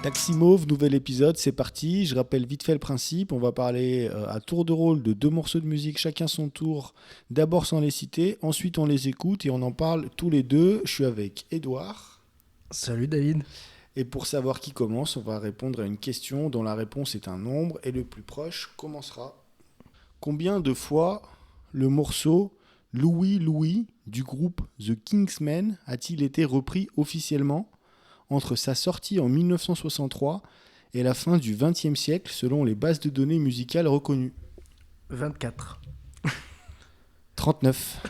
Taxi Mauve, nouvel épisode, c'est parti. Je rappelle vite fait le principe. On va parler à tour de rôle de 2 morceaux de musique, chacun son tour. D'abord sans les citer, ensuite on les écoute et on en parle tous les deux. Je suis avec Edouard. Salut David. Et pour savoir qui commence, on va répondre à une question dont la réponse est un nombre et le plus proche commencera. Combien de fois le morceau Louie Louie du groupe The Kingsmen a-t-il été repris officiellement entre sa sortie en 1963 et la fin du XXe siècle selon les bases de données musicales reconnues? 24. 39.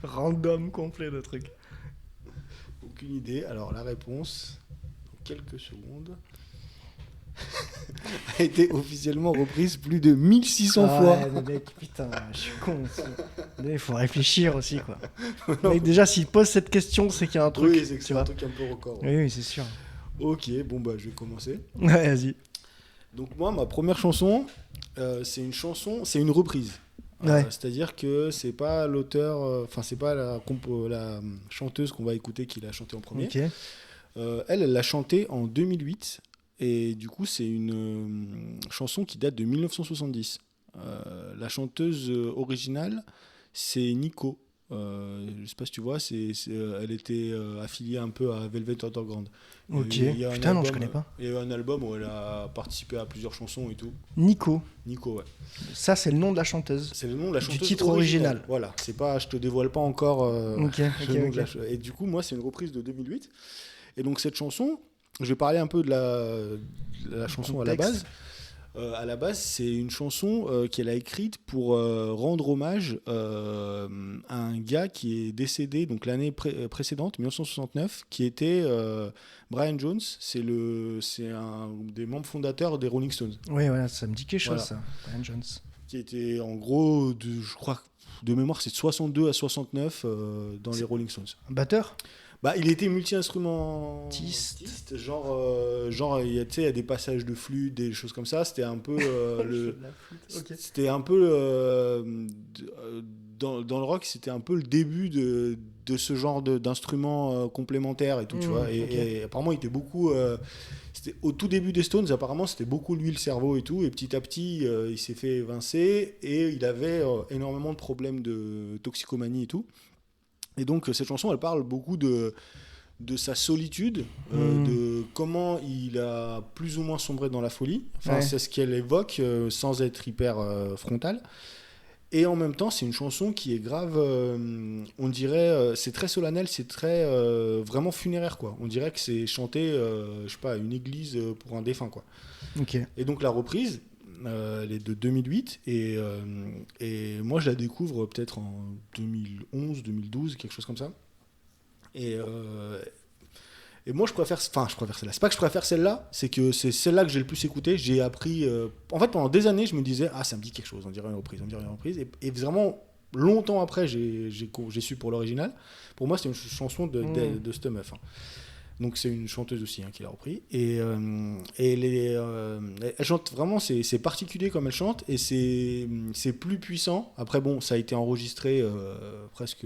Random complet le truc. Aucune idée. Alors la réponse, dans quelques secondes, a été officiellement reprise plus de 1600 fois. Ouais, mais mec, putain, je suis con aussi. Il faut réfléchir aussi, quoi. Mec, déjà, s'il pose cette question, c'est qu'il y a un truc. Oui, c'est que tu c'est vois. un truc un peu record. Oui, oui, c'est sûr. Ok, bon bah je vais commencer. Ouais, vas-y. Donc moi, ma première chanson, c'est une reprise. Ouais. C'est-à-dire que c'est pas l'auteur, c'est pas la chanteuse qu'on va écouter qui l'a chanté en premier. Ok. Elle l'a chanté en 2008 et du coup c'est une chanson qui date de 1970. La chanteuse originale c'est Nico. Je sais pas si tu vois, elle était affiliée un peu à Velvet Underground. Ok. Il y a un Putain, non, je album- connais pas. Il y a eu un album où elle a participé à plusieurs chansons et tout. Nico. Nico, ouais. Ça, c'est le nom de la chanteuse. C'est le nom de la Du chanteuse titre original. Voilà, c'est pas, je te dévoile pas encore Ok, le nom ok. de et du coup, moi, c'est une reprise de 2008. Et donc, cette chanson, je vais parler un peu de la chanson à la Contexte. base. À la base, c'est une chanson qu'elle a écrite pour rendre hommage à un gars qui est décédé donc l'année précédente, 1969, qui était Brian Jones. C'est un des membres fondateurs des Rolling Stones. Oui, voilà, ça me dit quelque chose, Voilà. ça. Brian Jones. Qui était en gros, je crois, de mémoire, c'est de 62 à 69 dans les Rolling Stones. Un batteur. Bah, il était multi-instrumentiste, Tiste. genre il y a des passages de flûte, des choses comme ça. C'était un peu Ok. c'était un peu dans le rock, c'était un peu le début de ce genre d'instruments complémentaires et tout, tu vois. Et apparemment, il était beaucoup. C'était au tout début des Stones, apparemment, c'était beaucoup lui le cerveau et tout. Et petit à petit, il s'est fait évincer et il avait énormément de problèmes de toxicomanie et tout. Et donc, cette chanson, elle parle beaucoup de sa solitude, de comment il a plus ou moins sombré dans la folie. Enfin, Ouais. c'est ce qu'elle évoque sans être hyper frontale. Et en même temps, c'est une chanson qui est grave, on dirait, c'est très solennel, c'est très vraiment funéraire, quoi. On dirait que c'est chanté, je sais pas, à une église pour un défunt, quoi. Ok. Et donc la reprise, elle est de 2008 et moi je la découvre peut-être en 2011, 2012, quelque chose comme ça. Et moi je préfère celle-là. C'est pas que je préfère celle-là, c'est que c'est celle-là que j'ai le plus écoutée. J'ai appris, en fait pendant des années je me disais ça me dit quelque chose, on dirait une reprise. Et vraiment longtemps après j'ai su pour l'original. Pour moi c'est une chanson de cette meuf. Hein. Donc c'est une chanteuse aussi qui l'a repris et elle chante vraiment, c'est particulier comme elle chante et c'est plus puissant. Après bon, ça a été enregistré presque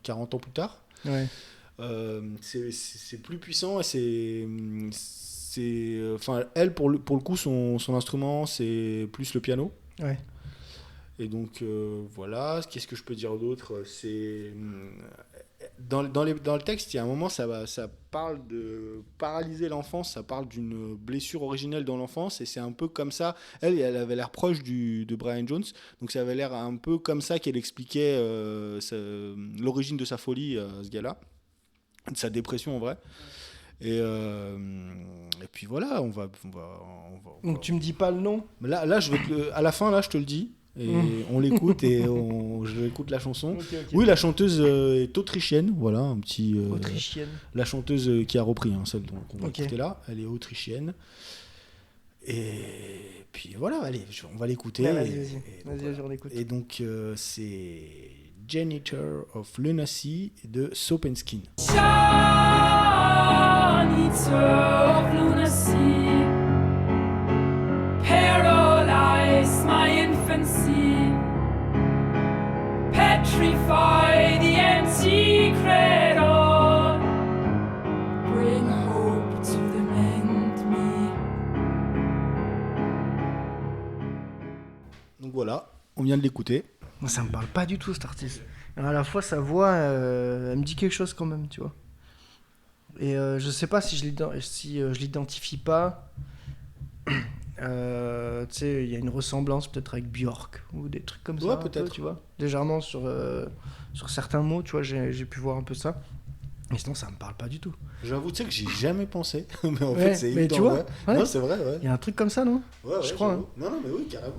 40 ans plus tard. Ouais. C'est plus puissant et elle pour le coup son instrument c'est plus le piano. Ouais. Et donc voilà, qu'est-ce que je peux dire d'autre? C'est dans le texte, il y a un moment, ça parle de paralyser l'enfance, ça parle d'une blessure originelle dans l'enfance, et c'est un peu comme ça. Elle avait l'air proche de Brian Jones, donc ça avait l'air un peu comme ça qu'elle expliquait l'origine de sa folie à ce gars-là, de sa dépression en vrai. Et puis voilà, on va Donc tu me dis pas le nom. là je vais à la fin, là, je te le dis. Et on l'écoute et je écoute la chanson. Okay. Oui, la chanteuse est autrichienne, voilà, un petit. Autrichienne. La chanteuse qui a repris, celle qu'on va Ok. écouter là, elle est autrichienne. Et puis voilà, allez, on va l'écouter. Ouais, et vas-y, on l'écoute. Et donc c'est Janitor of Lunacy de Soap and Skin. Janitor of Lunacy, paralyze my infancy, petrify the empty cradle, bring hope to the viens de l'écouter. Moi, ça me parle pas du tout, cet artiste. À la fois, sa voix, elle me dit quelque chose quand même, tu vois. Et je sais pas si je l'identifie pas. Tu sais, il y a une ressemblance peut-être avec Björk ou des trucs comme ça. Ouais, un peu, peut-être. tu vois. Légèrement sur certains mots, tu vois, j'ai pu voir un peu ça. Mais sinon, ça me parle pas du tout. J'avoue, tu sais que j'y ai jamais pensé. Mais en Ouais, fait, c'est mais évident. tu vois, Ouais. ouais. Non, c'est vrai, ouais. Il y a un truc comme ça, non? Ouais, je crois, j'avoue. Non, mais oui, carrément.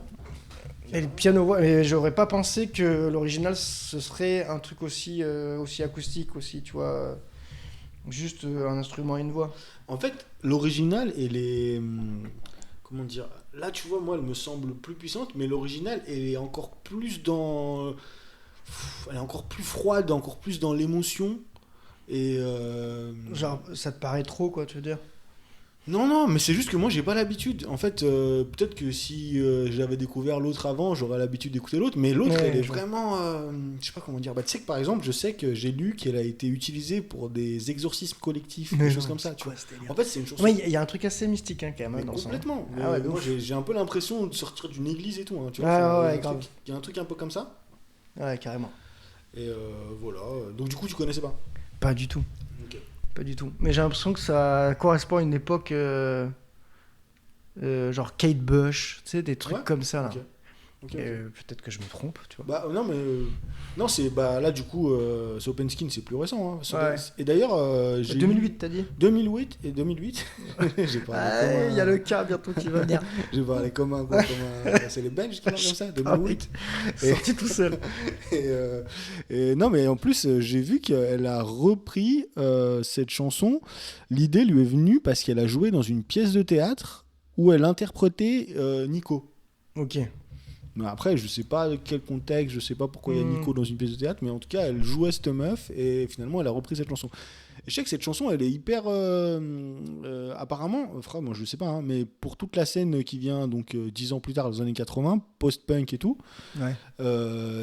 Et le piano, et j'aurais pas pensé que l'original ce serait un truc aussi acoustique aussi, tu vois, juste un instrument et une voix. En fait, l'original et les. Comment dire? Là, tu vois, moi, elle me semble plus puissante, mais l'original, elle est encore plus dans. Elle est encore plus froide, encore plus dans l'émotion. Et. Genre, ça te paraît trop, quoi, tu veux dire? Non, mais c'est juste que moi, j'ai pas l'habitude. En fait, peut-être que si j'avais découvert l'autre avant, j'aurais l'habitude d'écouter l'autre, mais l'autre, Ouais, elle est je vois. vraiment. Je sais pas comment dire. Bah, tu sais que par exemple, je sais que j'ai lu qu'elle a été utilisée pour des exorcismes collectifs, des choses comme ça, tu vois. En fait, c'est une chanson. Ouais, il y a un truc assez mystique, hein, quand même, Mais dans ça. complètement. Ah ouais, de moi, ouf. j'ai un peu l'impression de sortir d'une église et tout. Hein, tu vois, Ah ouais, il y a un grave. truc- il y a un truc un peu comme ça. Ouais, carrément. Et voilà. Donc, du coup, tu connaissais pas. Pas du tout. Ok. Pas du tout. Mais j'ai l'impression que ça correspond à une époque, genre Kate Bush, tu sais, des trucs Ouais, comme ça, là. ok. Ok, ok. Et, peut-être que je me trompe, tu vois. Bah non mais non c'est bah là du coup Sopen Skin c'est plus récent hein. Ouais. Et d'ailleurs j'ai 2008, t'as dit? lu 2008 et j'ai parlé Ah, il y a le cas bientôt qui va venir. j'ai parlé comme un c'est les Belges qui parlent comme ça 2008 Et- Sorti tout seul. et non mais en plus j'ai vu qu'elle a repris cette chanson. L'idée lui est venue parce qu'elle a joué dans une pièce de théâtre où elle interprétait Nico. Ok. Mais après, je sais pas quel contexte, je sais pas pourquoi il y a Nico dans une pièce de théâtre, mais en tout cas, elle jouait cette meuf et finalement, elle a repris cette chanson. Et je sais que cette chanson, elle est hyper. Apparemment, enfin, moi je sais pas, hein, mais pour toute la scène qui vient donc 10 ans plus tard, dans les années 80, post-punk et tout, Ouais.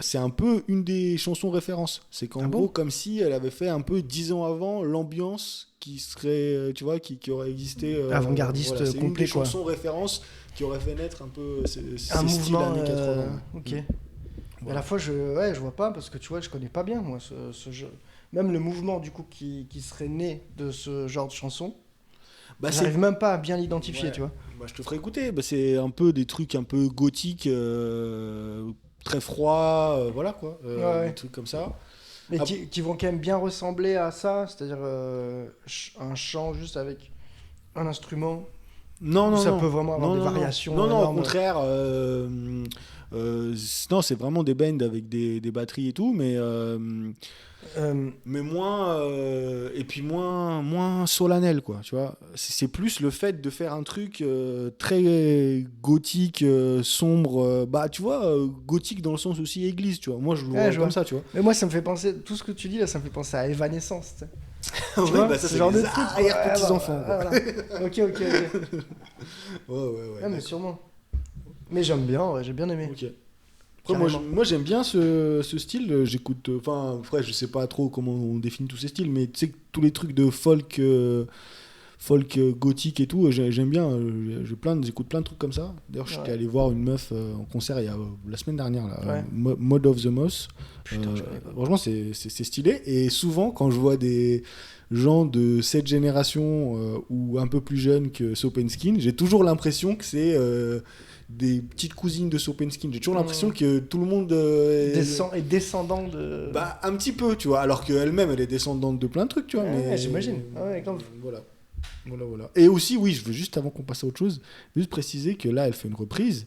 c'est un peu une des chansons références. C'est qu'en Ah bon gros, comme si elle avait fait un peu 10 ans avant l'ambiance qui serait, tu vois, qui aurait existé. Avant-gardiste c'est une complet, des quoi. chansons références qui aurait fait naître un peu ces Un styles mouvement. années 80. Ok. Mais à la fois, je vois pas parce que tu vois, je connais pas bien moi ce jeu. Même le mouvement du coup qui serait né de ce genre de chanson, Bah, j'arrive même pas à bien l'identifier, Ouais. tu vois. Bah, je te ferai écouter. Bah, c'est un peu des trucs un peu gothiques, très froids, voilà quoi. Ouais. Des trucs comme ça. Mais Ah. qui vont quand même bien ressembler à ça, c'est-à-dire un chant juste avec un instrument. Non, Ou non, ça non. peut vraiment avoir Non, des non, non. variations Non, non, au énormes. contraire. Non, c'est vraiment des bands avec des batteries et tout, mais moins et puis moins solennel quoi, tu vois. C'est plus le fait de faire un truc très gothique, sombre, bah tu vois, gothique dans le sens aussi église, tu vois. Moi je le vois je comme vois. ça, tu vois. Mais moi, ça me fait penser, tout ce que tu dis là, ça me fait penser à Evanescence, tu sais. Ouais, vois, bah ça ce c'est genre les de truc. arrière petits enfants. Voilà. Ok. Ouais. Ouais, mais sûrement. Mais j'aime bien, ouais, j'ai bien aimé. Ok. Après, moi, Carrément. moi j'aime bien ce style. J'écoute. Enfin, après, je sais pas trop comment on définit tous ces styles, mais tu sais que tous les trucs de folk, gothique et tout, j'aime bien. J'écoute plein de trucs comme ça. D'ailleurs, j'étais Ouais. allé voir une meuf en concert il y a la semaine dernière, là, Ouais. Mode of the Moss. Putain, je connais pas. Franchement, c'est stylé. Et souvent, quand je vois des gens de cette génération ou un peu plus jeunes que Sopen Skin, j'ai toujours l'impression que c'est des petites cousines de Sopen Skin. J'ai toujours l'impression que tout le monde est descendant de. bah un petit peu, tu vois, alors qu'elle-même elle est descendante de plein de trucs, tu vois. Ouais, mais j'imagine. Ouais, grave. Voilà. Et aussi, oui, je veux juste avant qu'on passe à autre chose, juste préciser que là, elle fait une reprise,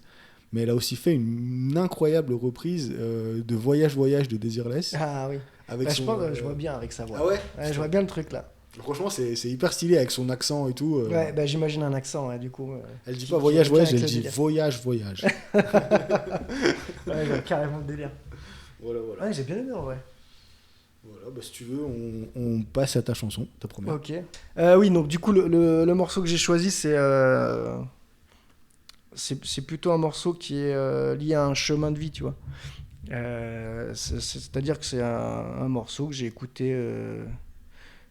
mais elle a aussi fait une incroyable reprise de Voyage de Desireless. Ah oui. Avec Bah, son, je pense que je vois bien avec sa voix. Ah ouais. Ouais, je vois bien le truc là. Franchement, c'est hyper stylé avec son accent et tout. Ouais, bah j'imagine un accent, ouais, du coup. Elle dit qui- pas qui voyage, va bien elle avec le dit délire. voyage. Ouais, je vois carrément le délire. Voilà. Ouais, j'ai bien aimé en vrai. Voilà, bah si tu veux, on passe à ta chanson, ta première. Ok. Oui, donc du coup, le morceau que j'ai choisi, c'est plutôt un morceau qui est lié à un chemin de vie, tu vois. C'est-à-dire que c'est un morceau que j'ai écouté.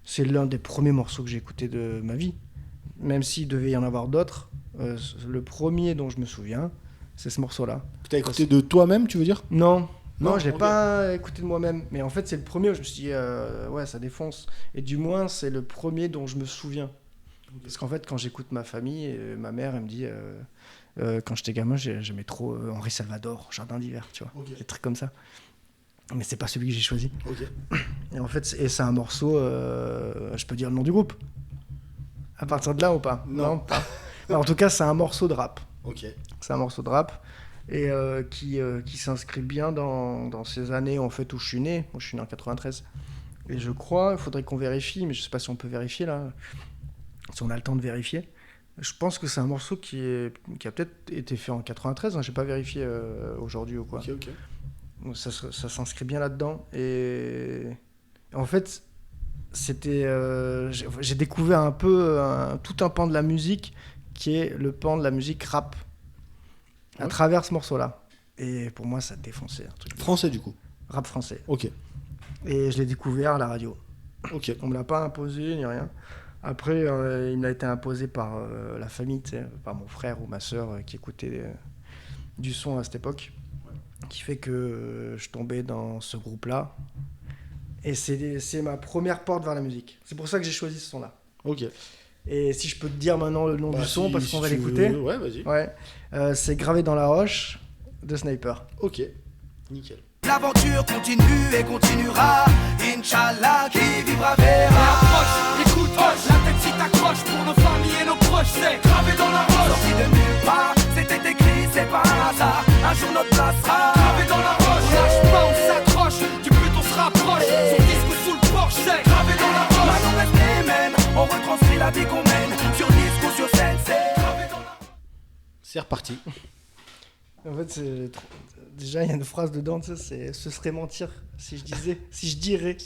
C'est l'un des premiers morceaux que j'ai écouté de ma vie. Même s'il devait y en avoir d'autres, le premier dont je me souviens, c'est ce morceau-là. T'as écouté de toi-même, tu veux dire? Non, Non, je l'ai ok. pas écouté de moi-même. Mais en fait, c'est le premier où je me suis dit, ouais, ça défonce. Et du moins, c'est le premier dont je me souviens. Parce qu'en fait, quand j'écoute ma famille, ma mère, elle me dit, quand j'étais gamin, j'aimais trop Henri Salvador, Jardin d'hiver, tu vois. Ok. Des trucs comme ça. Mais c'est pas celui que j'ai choisi. Ok. Et en fait, c'est un morceau, je peux dire le nom du groupe. À partir de là ou pas? Non. Pas. Mais en tout cas, c'est un morceau de rap. Ok. C'est un morceau de rap et qui s'inscrit bien dans ces années en fait où je suis né. Moi, je suis né en 93. Et je crois, il faudrait qu'on vérifie, mais je sais pas si on peut vérifier là, si on a le temps de vérifier. Je pense que c'est un morceau qui a peut-être été fait en 93. Hein, j'ai pas vérifié aujourd'hui ou quoi. Ok. Donc ça s'inscrit bien là-dedans. Et en fait, c'était, j'ai découvert un peu tout un pan de la musique qui est le pan de la musique rap à Ouais. travers ce morceau-là. Et pour moi, ça défonçait un truc. Français, du coup. Rap français. Ok. Et je l'ai découvert à la radio. Ok. On me l'a pas imposé ni rien. Après, il me l'a été imposé par la famille, tu sais, par mon frère ou ma sœur qui écoutait du son à cette époque. Qui fait que je tombais dans ce groupe-là. Et c'est ma première porte vers la musique. C'est pour ça que j'ai choisi ce son-là. Ok. Et si je peux te dire maintenant le nom Bah, du son, si- parce qu'on si va tu l'écouter. veux. Ouais, vas-y. Ouais. C'est Gravé dans la roche de Sniper. Ok. Nickel. L'aventure continue et continuera. Inch'Allah, qui vivra verra. Approche, écoute, hoche, la tête si t'accroches pour nos familles et nos proches, c'est gravé dans la roche. Sorti de nulle part, c'était écrit, c'est pas un hasard. Un jour notre place sera Gravé dans la roche, on lâche pas, on s'accroche, du but on se rapproche, son disque sous le porche, c'est gravé dans la roche. Maintenant reste les mêmes, on retranscrit la vie qu'on mène. Sur disque ou sur scène, c'est Gravé dans la C'est reparti. En fait, déjà, il y a une phrase dedans, tu sais, ce serait mentir si je dirais Si je dirais.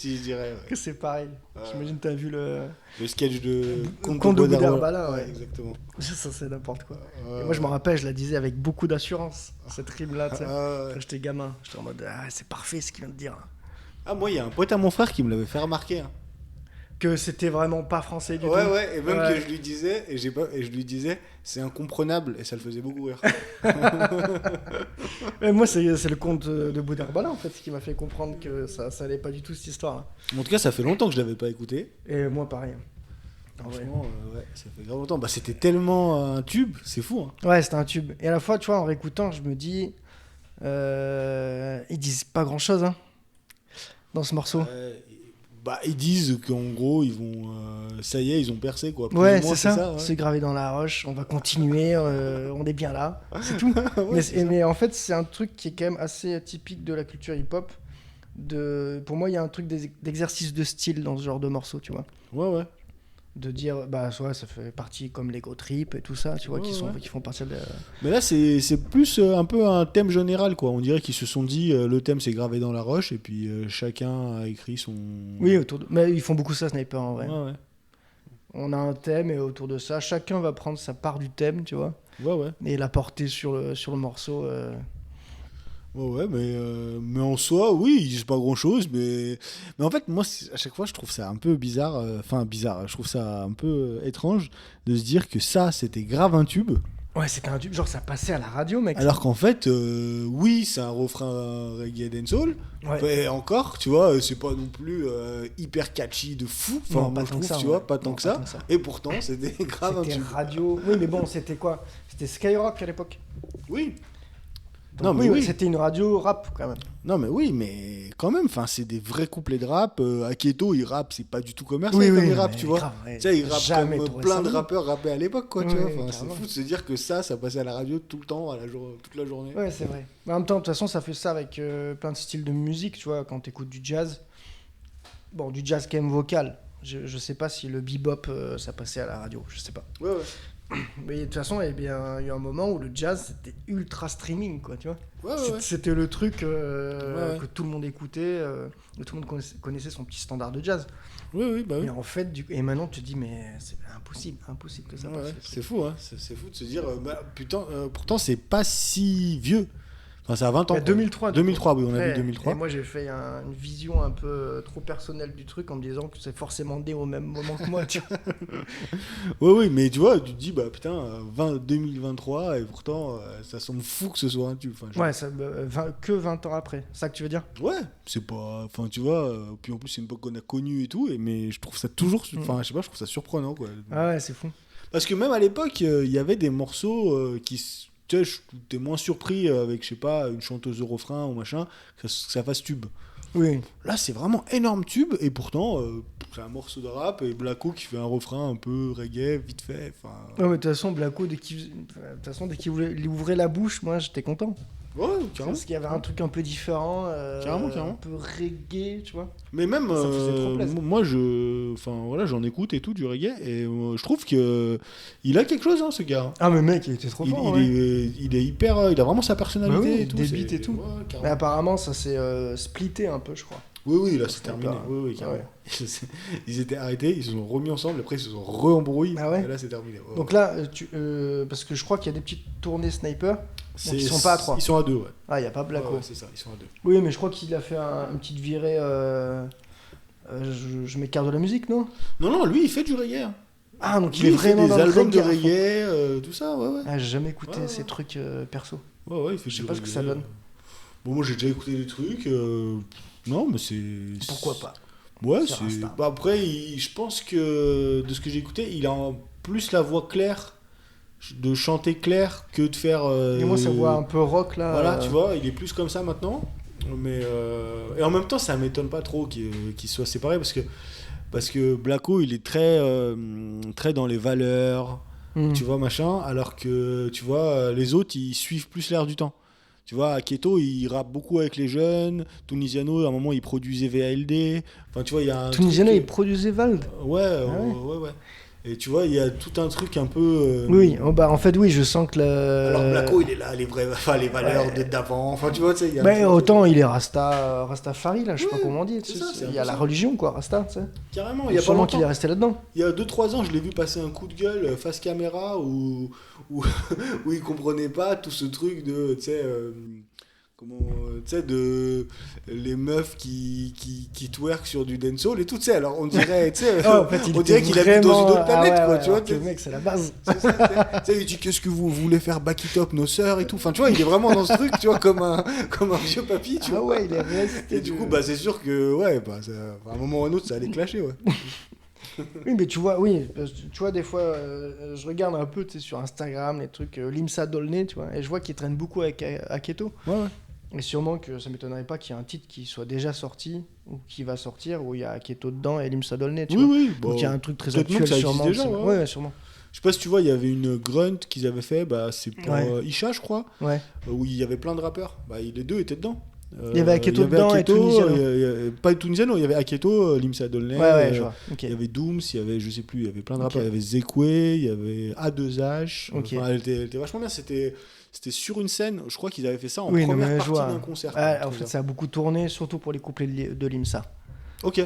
Ouais. que c'est pareil. J'imagine que t'as vu le sketch de Conte de Boudherbala, ouais. Exactement. Ça, c'est n'importe quoi. Et moi, je me rappelle, je la disais avec beaucoup d'assurance, cette rime-là, tu sais. Quand j'étais gamin, j'étais en mode, c'est parfait ce qu'il vient de dire. Ah, moi, il y a un pote à mon frère qui me l'avait fait remarquer. Hein. Que c'était vraiment pas français du tout. Ouais, et même Ouais. que je lui disais, et je lui disais, c'est incomprenable, et ça le faisait beaucoup rire. Mais moi, c'est le conte de Boudherbala, en fait, qui m'a fait comprendre que ça allait pas du tout, cette histoire-là. En tout cas, ça fait longtemps que je l'avais pas écouté. Et moi, pareil. En vrai. Franchement, ouais, ça fait grave longtemps. Bah, c'était tellement un tube, c'est fou. Hein. Ouais, c'était un tube. Et à la fois, tu vois, en réécoutant, je me dis, ils disent pas grand-chose, hein, dans ce morceau. Bah, ils disent qu'en gros, ils vont. Ça y est, ils ont percé, quoi. Plus Ouais, ou moins, c'est ça. ouais. C'est gravé dans la roche. On va continuer. On est bien là. C'est tout. Ouais, mais, c'est ça. mais en fait, c'est un truc qui est quand même assez typique de la culture hip-hop. Pour moi, il y a un truc d'exercice de style dans ce genre de morceau, tu vois. Ouais. De dire, bah, ouais, ça fait partie comme l'ego trip et tout ça, tu vois, Ouais, ouais. qui font partie de. Mais là, c'est plus un peu un thème général, quoi. On dirait qu'ils se sont dit, le thème c'est gravé dans la roche, et puis chacun a écrit son. Oui, mais ils font beaucoup ça, Sniper, en vrai. Ouais. On a un thème et autour de ça, chacun va prendre sa part du thème, tu vois, Ouais. et la porter sur le morceau. Ouais, mais en soi, oui, ils disent pas grand chose, mais en fait, moi, à chaque fois, je trouve ça un peu bizarre, je trouve ça un peu étrange de se dire que ça, c'était grave un tube, Ouais, c'était un tube, genre ça passait à la radio, mec. alors qu'en fait, oui, c'est un refrain reggae dancehall, Ouais. mais encore, tu vois, c'est pas non plus hyper catchy de fou, enfin, Non, moi, je tant que trouve, ça, tu ouais. vois, pas tant Non, que pas ça, tant que ça. et pourtant, c'était grave un C'était tube. radio. Oui, mais bon, c'était quoi? C'était Skyrock à l'époque. Oui. Donc, Non, mais oui. C'était une radio rap quand même. Non, mais oui, mais quand même, enfin, c'est des vrais couplets de rap. Aketo, il rappe, c'est pas du tout commercial comme il rappe, mais tu vois. grave, ouais. Tu sais, il rappe Jamais comme trouvé plein ça de mieux. rappeurs rappaient à l'époque, quoi, tu Oui, vois. oui, Enfin, c'est carrément. fou de se dire que ça passait à la radio tout le temps, toute la journée. Ouais, c'est vrai. Mais en même temps, de toute façon, ça fait ça avec plein de styles de musique, tu vois, quand t'écoutes du jazz. Bon, du jazz quand même vocal. Je sais pas si le bebop, ça passait à la radio, je sais pas. Ouais. Mais de toute façon, eh bien, il y a eu un moment où le jazz, c'était ultra streaming, quoi, tu vois. Ouais. C'était le truc Ouais. que tout le monde écoutait, que tout le monde connaissait son petit standard de jazz. Oui, bah oui. Et en fait, et maintenant, tu te dis, mais c'est impossible que ça passe. Ouais, ce truc. c'est fou, hein. C'est fou de se dire, putain, pourtant, c'est pas si vieux. Enfin, ça a 20 ans. Ouais, quoi. 2003. 2003, oui, on a Ouais, vu 2003. Et moi, j'ai fait une vision un peu trop personnelle du truc en me disant que c'est forcément né au même moment que moi, tu vois. Oui, mais tu vois, tu te dis, bah putain, 2023, et pourtant, ça semble fou que ce soit un tube. Enfin, Ouais, que 20 ans après. C'est ça que tu veux dire? ouais, c'est pas. Enfin, tu vois, puis en plus, c'est une époque qu'on a connue et tout, mais je trouve ça toujours. Enfin, je sais pas, je trouve ça surprenant, quoi. Ah ouais, c'est fou. Parce que même à l'époque, il y avait des morceaux tu sais, t'es moins surpris avec, je sais pas, une chanteuse de refrain ou machin, que ça fasse tube. Oui. Là, c'est vraiment énorme tube, et pourtant, c'est un morceau de rap, et Blacko qui fait un refrain un peu reggae, vite fait. Enfin. Ouais, mais de toute façon, Blacko, dès qu'il il ouvrait la bouche, moi, j'étais content. Ouais, carrément. Parce qu'il y avait un truc un peu différent. Carrément. Un peu reggae, tu vois. Mais même, Ça faisait trop plaisir. moi, enfin, voilà, j'en écoute et tout, du reggae, et je trouve que il a quelque chose, hein, ce gars. Ah, mais mec, il était trop fort. Ouais. Il est hyper. Il a vraiment sa personnalité Bah oui, et tout. des beats et tout. Ouais, Mais carrément. apparemment, ça s'est splitté un peu, je crois. Oui, là, c'est C'était terminé. pas- Oui, carrément. Ouais. Ils étaient arrêtés, ils se sont remis ensemble, après, ils se sont re-embrouillés, Ah ouais. et là, c'est terminé. Ouais, Donc ouais. là, parce que je crois qu'il y a des petites tournées sniper. Donc ils sont pas à 3. Ils sont à 2, ouais. Ah, il n'y a pas Blacko. Ouais, c'est ça, ils sont à 2. Oui, mais je crois qu'il a fait une petite virée. Je m'écarte de la musique, non? Non, lui, il fait du reggae. Hein. Ah, donc Lui, il est fait vraiment des dans le albums de reggae, à fond. reggae, tout ça, ouais. Ah, j'ai jamais écouté Ouais. ces trucs perso. Ouais, il fait Je sais du pas ce que reggae. ça donne. Bon, moi, j'ai déjà écouté des trucs. Non, mais c'est. Pourquoi pas? Ouais, Sur c'est. Insta. Bah, après, je pense que de ce que j'ai écouté, il a plus la voix claire, de chanter clair, que de faire. Et moi, ça voit un peu rock là. Voilà, tu vois, il est plus comme ça maintenant. Mais et en même temps, ça m'étonne pas trop qu'il soit séparé parce que Blacko, il est très dans les valeurs, tu vois, machin, alors que tu vois, les autres, ils suivent plus l'air du temps. Tu vois, Aketo, il rappe beaucoup avec les jeunes. Tunisiano, à un moment, il produisait VALD. Enfin, tu vois, il y a un Tunisiano, truc, il produisait Vald. Ouais. Et tu vois, il y a tout un truc un peu. Oui, bah en fait, oui, je sens que Alors Blacko, il est là, les valeurs d'avant. Enfin, tu vois, tu sais, il y a. Mais autant il est Rastafari là, je sais pas comment on dit. c'est ça, c'est Il y a un peu la ça. religion quoi, Rasta, tu sais. Carrément, il y a pas Sûrement qu'il est longtemps. resté là-dedans. Il y a 2-3 ans, je l'ai vu passer un coup de gueule face caméra où il comprenait pas tout ce truc de, tu sais, de les meufs qui twerk sur du dancehall et tout, tu sais. Alors on dirait, tu sais, En fait, on dirait qu'il habite dans une autre planète, ouais, quoi, ouais, tu vois. alors que le mec, c'est la base. Tu sais, il dit qu'est-ce que vous voulez faire back it up nos sœurs et tout. Enfin, tu vois, il est vraiment dans ce truc, tu vois, comme un vieux papy, tu Ah vois. ouais, il est resté. Et du coup, bah c'est sûr que, ouais, bah, à un moment ou à un autre, ça allait clasher, ouais. Oui, mais tu vois, tu vois, des fois, je regarde un peu, tu sais, sur Instagram, les trucs, Limsa Dolné, tu vois, et je vois qu'il traîne beaucoup avec Aketo. Ouais. Et sûrement que ça m'étonnerait pas qu'il y ait un titre qui soit déjà sorti, ou qui va sortir, où il y a Aketo dedans et Limsa Dolné, tu vois. Oui, Donc il y a un truc très peut-être même actuel, que ça existe sûrement. déjà, Ouais, sûrement. Je sais pas si tu vois, il y avait une grunt qu'ils avaient fait, bah c'est pour Ouais. Isha, je crois, Ouais. où il y avait plein de rappeurs. Bah les deux étaient dedans. Il y avait Aketo dedans et Tunisiano. Pas Tunisiano, il y avait Aketo, Limsa Dolné. Ouais, je vois. Ok. Il y avait Dooms, il y avait, je sais plus, il y avait plein de Ok. rappeurs. Il y avait Zekwe, il y avait A2H. Ok. Enfin, elle était vachement bien. C'était sur une scène. Je crois qu'ils avaient fait ça en Oui, non, première mais je partie vois. d'un concert. Ah, quoi, en fait, ça a beaucoup tourné, surtout pour les couplets de Limsa. Ok.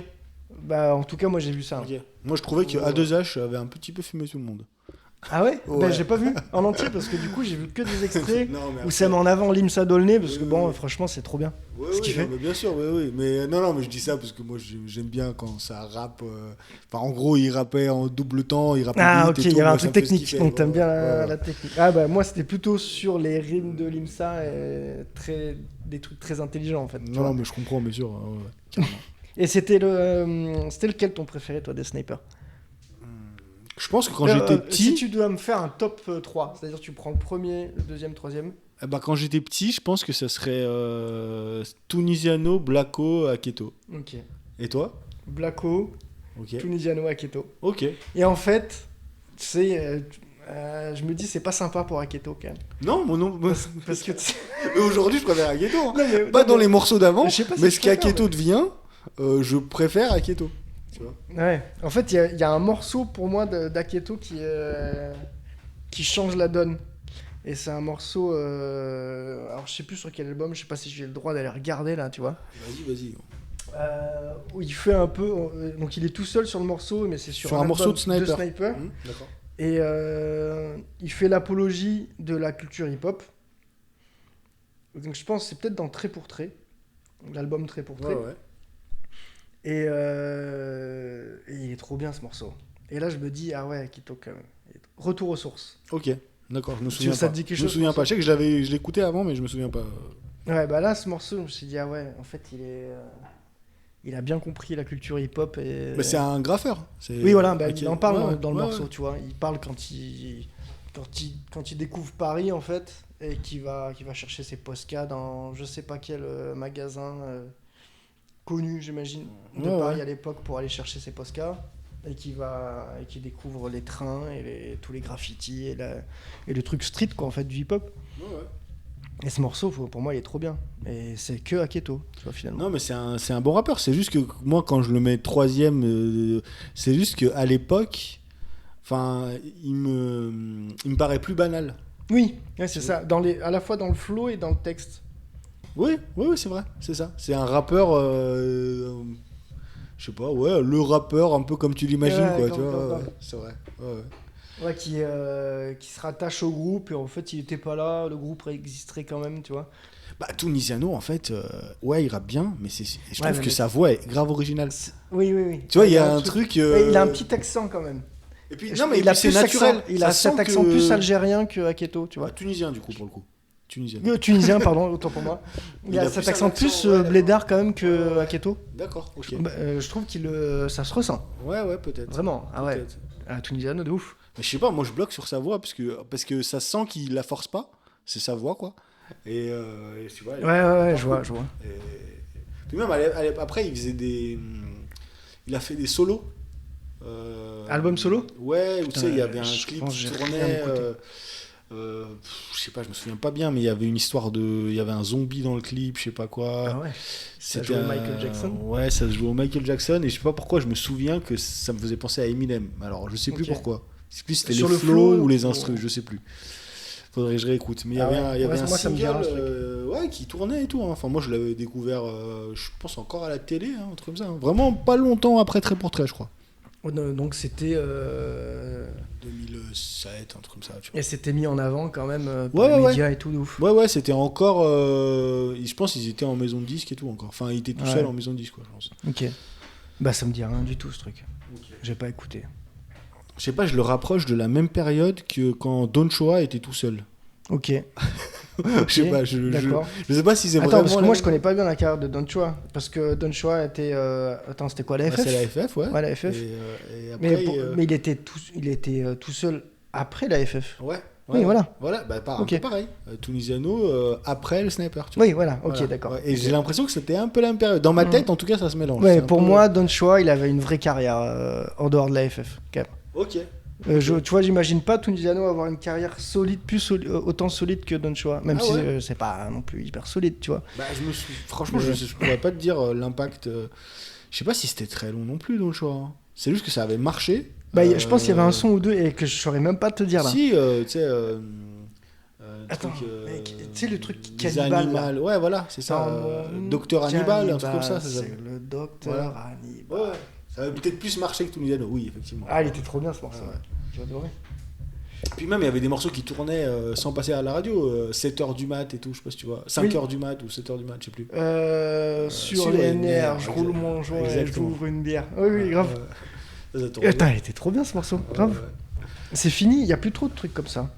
Bah, en tout cas, moi, j'ai vu ça. Ok. Moi, je trouvais que A2H avait un petit peu fumé tout le monde. Ah ouais, Ouais. Bah, j'ai pas vu en entier parce que du coup, j'ai vu que des extraits Non, mais où après- ça met en avant Limsa Dolné parce que Oui, bon, oui. franchement, c'est trop bien. Ouais, Ce qu'il non, fait. mais bien sûr, oui. Mais non, mais je dis ça parce que moi j'aime bien quand ça rappe. Enfin, en gros, il rappait en double temps, il rappait Ah, vite ok, et il tout, y avait un moi, ça truc me fait technique, kiffer, donc t'aimes ouais, bien ouais. la technique. Ah, bah, moi, c'était plutôt sur les rimes de Limsa et des trucs très intelligents en fait. tu vois. Non, mais je comprends, bien sûr. Ouais, carrément. Et c'était lequel ton préféré, toi, des snipers? Je pense que quand j'étais petit, Si tu dois me faire un top 3, c'est-à-dire tu prends le premier, le deuxième, troisième. quand j'étais petit, je pense que ça serait Tunisiano, Blacko, Aketo. Ok. Et toi? Blacko, Ok. Tunisiano, Aketo. Ok. Et en fait, tu sais, je me dis, c'est pas sympa pour Aketo quand même. Non, mon nom. Parce que tu sais- Mais aujourd'hui, je préfère Aketo. Hein. Non, mais- Pas non, dans mais- les morceaux d'avant, Je sais pas si mais je ce préfère, qu'Aketo mais- devient, je préfère Aketo. Tu vois? Ouais. En fait, il y a un morceau pour moi d'Aketo qui change la donne. Et c'est un morceau. Alors, je sais plus sur quel album, je sais pas si j'ai le droit d'aller regarder là, tu vois. Vas-y. Où il fait un peu. Donc, il est tout seul sur le morceau, mais c'est sur Sur un album morceau de Sniper. D'accord. Et il fait l'apologie de la culture hip-hop. Donc je pense que c'est peut-être dans Trait pour Trait, l'album Trait pour Trait. Ouais. Et il est trop bien ce morceau. Et là je me dis, ah ouais, Akito quand même. Retour aux sources. Ok, d'accord, je me souviens ça pas. te dit quelque Je me chose, souviens ce pas. Je sais que je l'écoutais avant, mais je me souviens pas. Ouais, bah là ce morceau, je me suis dit, ah ouais, en fait il a bien compris la culture hip-hop. Mais c'est un graffeur. Oui, voilà, bah, Ok. il en parle Ouais, dans le ouais, morceau, ouais. tu vois. Il parle quand il découvre Paris, en fait, et qu'il va chercher ses Posca dans je sais pas quel magasin connu, j'imagine, de Ouais, Paris ouais. à l'époque pour aller chercher ses Posca, et qui découvre les trains et tous les graffitis et le truc street, quoi, en fait, du hip-hop. Ouais, ouais. Et ce morceau, pour moi, il est trop bien. Et c'est que Aketo, tu vois, finalement. Non, mais c'est un bon rappeur. C'est juste que moi, quand je le mets troisième, c'est juste qu'à l'époque, enfin, il me paraît plus banal. Oui, ouais, c'est ça. À la fois dans le flow et dans le texte. Oui, c'est vrai, c'est ça. C'est un rappeur, je sais pas, ouais, le rappeur un peu comme tu l'imagines, Ouais, quoi, comme- tu vois. comme- Ouais, c'est vrai. Ouais. Ouais, qui se rattache au groupe et en fait il était pas là, le groupe existerait quand même, tu vois. Bah, Tunisiano, en fait, ouais, il rappe bien, mais je Ouais, trouve mais que sa voix est grave originale. Oui. Tu vois, il y Ouais, a un truc. Ouais, il a un petit accent quand même. Et puis, Je- non, mais il a c'est plus naturel. accent- il a Ça cet sent accent que- plus algérien que Aketo, tu vois. Tunisien, du coup, pour le coup. Tunisien. Tunisien, pardon, autant pour moi. Il a a cet plus accent un plus accent, ouais, blédard quand même que Ouais, ouais. Aketo. D'accord, ok. Bah, je trouve ça se ressent, Ouais, peut-être. vraiment. Ah ouais, Peut-être. Tunisiano de ouf. Mais je sais pas, moi je bloque sur sa voix parce que ça sent qu'il la force pas. C'est sa voix, quoi. Et tu vois. Ouais, je vois. Et... Puis même, après, il a fait des solos. Album solo ? Ouais, où tu Putain, sais, il y avait un je clip pense que qui j'ai tournait. rien écouté. Je sais pas, je me souviens pas bien, mais il y avait une histoire de. Il y avait un zombie dans le clip, je sais pas quoi. Ah ouais. Ça C'était jouait Michael Jackson. Ouais, ça se jouait au Michael Jackson, et je sais pas pourquoi, je me souviens que ça me faisait penser à Eminem. Alors, je sais plus Ok. pourquoi. Je sais plus si c'était Sur les le flows flow, ou les ou- instrus, je sais plus. Faudrait que je réécoute. Mais il y Ah avait ouais. un, il y avait Ouais, un moi, ça me dit single rien, ce truc. ouais, qui tournait et tout. Hein. Enfin, moi, je l'avais découvert, je pense, encore à la télé, hein, un truc comme ça. Hein. Vraiment pas longtemps après Trait pour Trait, je crois. Donc c'était 2007, un truc comme ça. Tu vois. et c'était mis en avant quand même par Ouais, les ouais, médias et tout de ouf. Ouais, c'était encore. Je pense qu'ils étaient en maison de disque et tout encore. Enfin, ils étaient tout Ouais. seuls en maison de disque, quoi, je pense. Ok. Bah ça me dit rien du tout ce truc. J'ai pas écouté. Je sais pas, je le rapproche de la même période que quand Don Choa était tout seul. Ok. Je sais pas, D'accord. je sais pas si c'est Attends, vraiment. parce que la moi même- je connais pas bien la carrière de Don Chua. Parce que Don Chua était. Attends, c'était quoi la Ouais, FF c'est la FF, ouais. Ouais, la FF. Et Mais, après. mais il était tout seul après la FF. Ouais. Oui, voilà. Voilà, bah, un Ok. peu pareil. Tunisiano après le sniper. Tu vois. Oui, voilà. Ok, Voilà. d'accord. Ouais, et j'ai l'impression que c'était un peu la même période. Dans ma tête, en tout cas, ça se mélange. Ouais, C'est un pour peu- moi, Don Chua, il avait une vraie carrière en dehors de la FF. Quand même. Ok. Tu vois, j'imagine pas Tunisiano avoir une carrière solide, autant solide que Don Chua. Même Ah si ouais. c'est pas non plus hyper solide, tu vois. Bah, franchement, je pourrais pas te dire l'impact. Je sais pas si c'était très long non plus, Don Choa. Hein. C'est juste que ça avait marché. Bah, je pense qu'il y avait un son ou deux et que je saurais même pas te dire là. Si, tu sais. Attends, truc, mec, tu sais le truc des cannibale là. animal. Ouais, voilà, c'est ça. Docteur Hannibal, un truc comme ça. C'est s'appelle. le docteur Voilà. Hannibal. Ouais, ça avait peut-être plus marché que Tunisiano, oui, effectivement. Ah, il était trop bien ce morceau. Ouais. J'ai adoré. Puis même, il y avait des morceaux qui tournaient sans passer à la radio, 7h du mat et tout, je sais pas si tu vois. 5h du mat ou 7h du mat, je sais plus. Sur les nerfs, je roule mon joint et exactement. j'ouvre une bière. Oui, grave. Ça tournait. Attends, il était trop bien ce morceau. Grave. Ouais. C'est fini, il n'y a plus trop de trucs comme ça.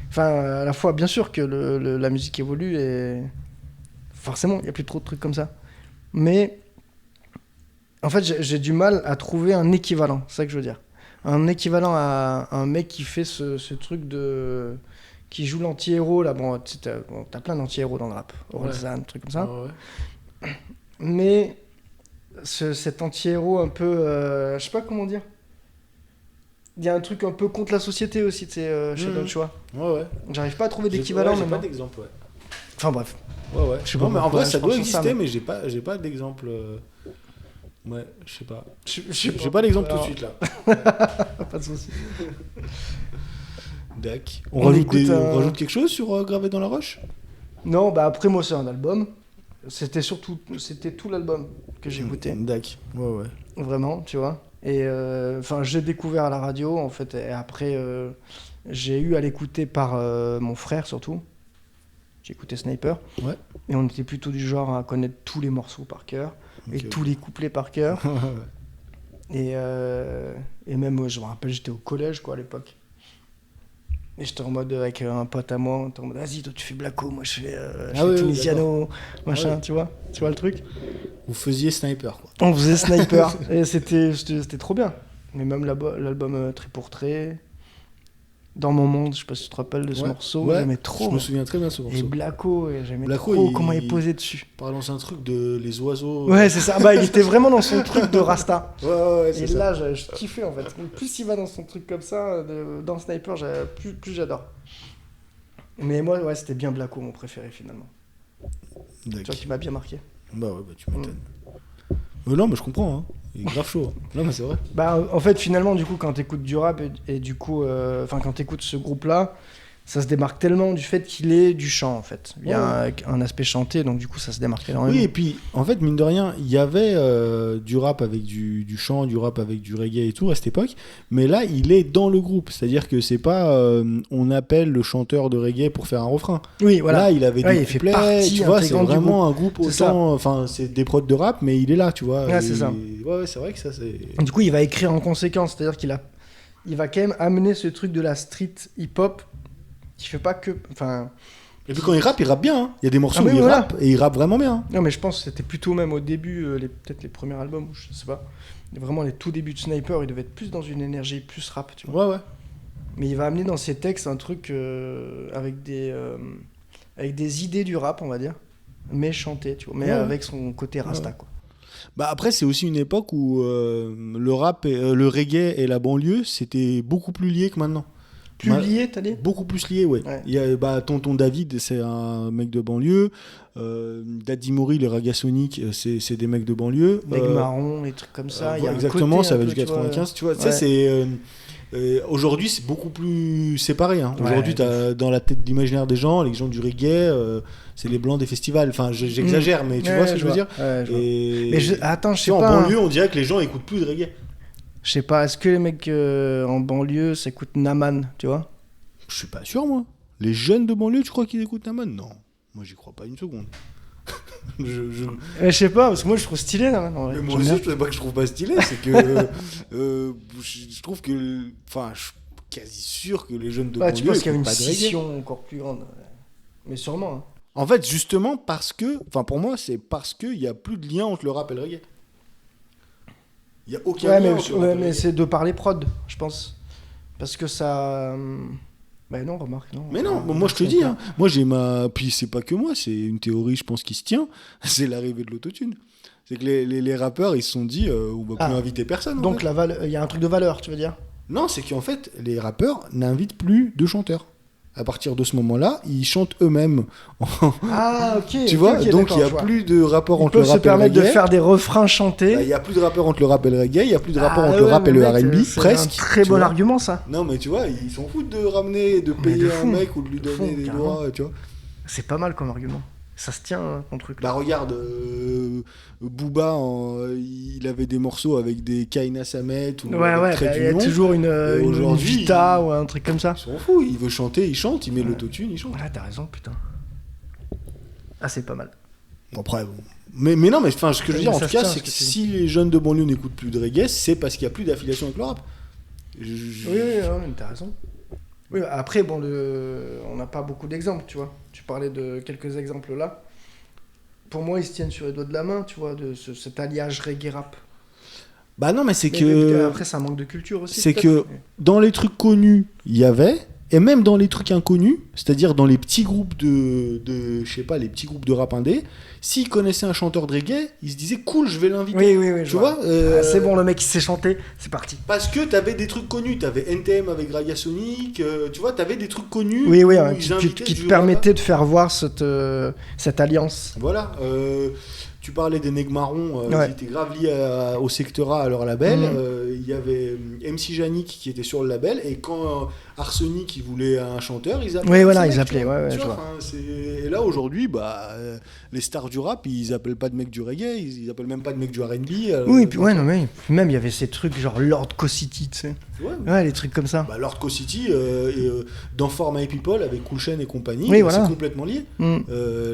Enfin, à la fois, bien sûr que la musique évolue et forcément, il n'y a plus trop de trucs comme ça. Mais en fait, j'ai du mal à trouver un équivalent, c'est ça que je veux dire. Un équivalent à un mec qui fait ce truc de... qui joue l'anti-héros, là. Bon, tu sais, t'as plein d'anti-héros dans le rap. Orelsan, un truc comme ça. Ouais. Mais cet anti-héros un peu... je sais pas comment dire. Il y a un truc un peu contre la société aussi, tu sais, chez Don Chua. Ouais. J'arrive pas à trouver d'équivalent J'ai pas maintenant. d'exemple, ouais. Enfin bref. Ouais. Je sais Non, pas mais en pourquoi, vrai, ça je doit pense sur ça, exister, mais- mais j'ai pas d'exemple. Ouais, je sais pas. Je J'ai pas d'exemple tout de suite là. Pas de soucis. Dac. On On rajoute écoute on rajoute quelque chose sur Gravé dans la roche? Non, bah après moi c'est un album. C'était tout l'album que j'ai écouté. Dac. Ouais. Vraiment, tu vois. Et enfin, j'ai découvert à la radio en fait. Et après, j'ai eu à l'écouter par mon frère surtout. J'écoutais Sniper. Ouais. Et on était plutôt du genre à connaître tous les morceaux par cœur. Et Ok. tous les couplets par cœur. Et même, je me rappelle, j'étais au collège, quoi, à l'époque. Et j'étais en mode, avec un pote à moi, on était en mode, vas-y, toi tu fais Blacko, moi je fais ouais, Tunisiano, machin, Ah ouais. tu vois le truc. Vous faisiez Sniper, quoi. On faisait Sniper, et c'était trop bien. Mais même l'album Trait pour Trait, Dans mon monde, je sais pas si tu te rappelles de ce Ouais. morceau, Ouais, j'aimais trop. Je me souviens très bien de ce Et morceau. Blacko, j'aimais Blacko, trop comment il posait dessus. Parlons un truc de les oiseaux. Ouais, c'est ça, bah il était vraiment dans son truc de Rasta. Ouais, Et c'est ça. là, je kiffais en fait. Plus il va dans son truc comme ça, dans Sniper, plus j'adore. Mais moi, ouais, c'était bien Blacko, mon préféré finalement. Tu vois, qui m'a bien marqué. Bah ouais, bah tu m'étonnes. Non, mais je comprends, hein. Il est grave chaud. Hein. Non, mais c'est vrai. Bah, en fait, finalement, du coup, quand t'écoutes du rap et du coup, quand t'écoutes ce groupe-là, ça se démarque tellement du fait qu'il est du chant en fait. Il y a un aspect chanté, donc du coup, ça se démarque énormément. Oui, et puis, en fait, mine de rien, il y avait du rap avec du chant, du rap avec du reggae et tout à cette époque, mais là, il est dans le groupe. C'est-à-dire que c'est pas on appelle le chanteur de reggae pour faire un refrain. Oui, voilà. Là, il avait Ouais, des il fait couplets, partie tu vois, c'est intégrante du vraiment un groupe C'est ça. autant. Enfin, c'est des prods de rap, mais il est là, tu vois. Ouais, et- c'est ça. Ouais, c'est vrai que ça, c'est. Du coup, il va écrire en conséquence, c'est-à-dire il va quand même amener ce truc de la street hip-hop qui fait pas que. Enfin, Et puis quand il rappe bien. Hein. Il y a des morceaux Ah, où mais il voilà. rappe et il rappe vraiment bien. non, mais je pense que c'était plutôt même au début, peut-être les premiers albums, ou je sais pas. Vraiment, les tout débuts de Sniper, il devait être plus dans une énergie, plus rap, tu vois. Ouais. Mais il va amener dans ses textes un truc avec des idées du rap, on va dire, mais chanté, tu vois, mais Ouais. avec son côté rasta, Ouais. quoi. Bah après, c'est aussi une époque où le rap, le reggae et la banlieue, c'était beaucoup plus lié que maintenant. Plus lié, t'as dit? Beaucoup plus lié, ouais. Ouais. Il y a, tonton David, c'est un mec de banlieue. Daddy Mori, les Ragasonic, c'est des mecs de banlieue. Meg Marron, les trucs comme ça. Il y a un exactement, côté ça un va peu, du tu vois, 95. Tu vois, ouais. ça, c'est. Aujourd'hui, c'est beaucoup plus séparé. Hein. Ouais, Aujourd'hui, t'as dans la tête d'imaginaire des gens, les gens du reggae, c'est les blancs des festivals. Enfin, j'exagère, mais tu vois ce que je veux dire. Ouais, je vois. Et... Mais attends, je sais Tu vois, pas. en banlieue, on dirait que les gens écoutent plus de reggae. Je sais pas, est-ce que les mecs en banlieue s'écoutent Naman, tu vois? Je suis pas sûr, moi. Les jeunes de banlieue, tu crois qu'ils écoutent Naman? Non. Moi, j'y crois pas une seconde. Je sais pas, parce que moi je trouve stylé Naman. En vrai. Mais moi J'aime aussi, bien. je sais pas que je trouve pas stylé, c'est que je trouve que. Enfin, je suis quasi sûr que les jeunes de Ouais, banlieue tu penses qu'il y a une écoutent pas de reggae. scission encore plus grande. Mais sûrement. Hein. En fait, justement, parce que. Enfin, pour moi, c'est parce qu'il y a plus de lien entre le rap et le reggae. Il y a aucun Ouais, lien mais, entre le rap et le mais reggae. c'est de par les prods, je pense. Parce que ça. Bah non, remarque, non. Mais non, moi je te dis, hein, moi j'ai ma. Puis c'est pas que moi, c'est une théorie, je pense, qui se tient. C'est l'arrivée de l'autotune. C'est que les rappeurs, ils se sont dit, on va plus inviter personne. en Donc fait. il y a un truc de valeur, tu veux dire? Non, c'est qu'en fait, les rappeurs n'invitent plus de chanteurs. À partir de ce moment-là, ils chantent eux-mêmes. Ah, ok. Tu ok, vois, ok, donc d'accord, il n'y a je vois. plus de rapport Ils entre le peuvent se rap et le permettre de reggae. faire des refrains chantés. Bah, il n'y a plus de rapport entre le rap et le reggae, il n'y a plus de rapport Ah entre le ouais, rap et mais le mec, R&B, c'est presque. un très tu bon vois. argument, ça. Non, mais tu vois, ils s'en foutent de ramener, de Mais de payer fou. un mec ou de lui De fou, donner des carrément. droits, tu vois. C'est pas mal comme argument. Ça se tient, hein, ton truc. Bah regarde, Booba, il avait des morceaux avec des Kaina Samet ou Ouais, avec ouais, Trait bah, il y a d'Union. toujours une aujourd'hui, Vita ou un truc comme ça. Il s'en fout, il veut chanter, il chante, il met l'autotune, il chante. Voilà, t'as raison, putain. Ah, c'est pas mal. Après, bon. Mais non, mais enfin, ce que je veux Mais dire en ça tout se cas, tient, c'est ce que que tu si les jeunes de banlieue n'écoutent plus de reggae, c'est parce qu'il n'y a plus d'affiliation avec le rap. Oui, mais t'as raison. Oui, après, bon, on n'a pas beaucoup d'exemples, tu vois. Tu parlais de quelques exemples là. Pour moi, ils se tiennent sur les doigts de la main, tu vois, de cet alliage reggae-rap. Bah non, mais c'est Mais que. après, ça manque de culture aussi. C'est peut-être. que dans les trucs connus, il y avait, et même dans les trucs inconnus, c'est-à-dire dans les petits groupes je sais pas, les petits groupes de rap indé, s'ils connaissaient un chanteur de reggae, ils se disaient cool, je vais l'inviter. Oui, Tu vois, Ah, c'est bon, le mec, il sait chanter, c'est parti. Parce que t'avais des trucs connus, t'avais NTM avec Ragasonic, tu vois, t'avais des trucs connus. Oui, où qui ils invitaient te du permettait de faire voir cette alliance. Voilà. tu parlais des Nègres Marrons, Ouais. qui étaient grave liés au Secteur A, à leur label. Mhm. Il y avait MC Janik qui était sur le label, et quand Arsenic il voulait un chanteur, ils appelaient. Oui, voilà, ces ils mecs, appelaient, tu vois. ouais, Tu je vois, vois. et là aujourd'hui, les stars du rap, ils appellent pas de mecs du reggae, ils appellent même pas de mecs du R&B. Oui, puis donc, non, mais même il y avait ces trucs genre Lord Co-City, tu sais. ouais. Ouais, les trucs comme ça. Lord Co-City, dans For My People avec Cool Chain et compagnie, Oui, voilà. c'est complètement lié. Mm.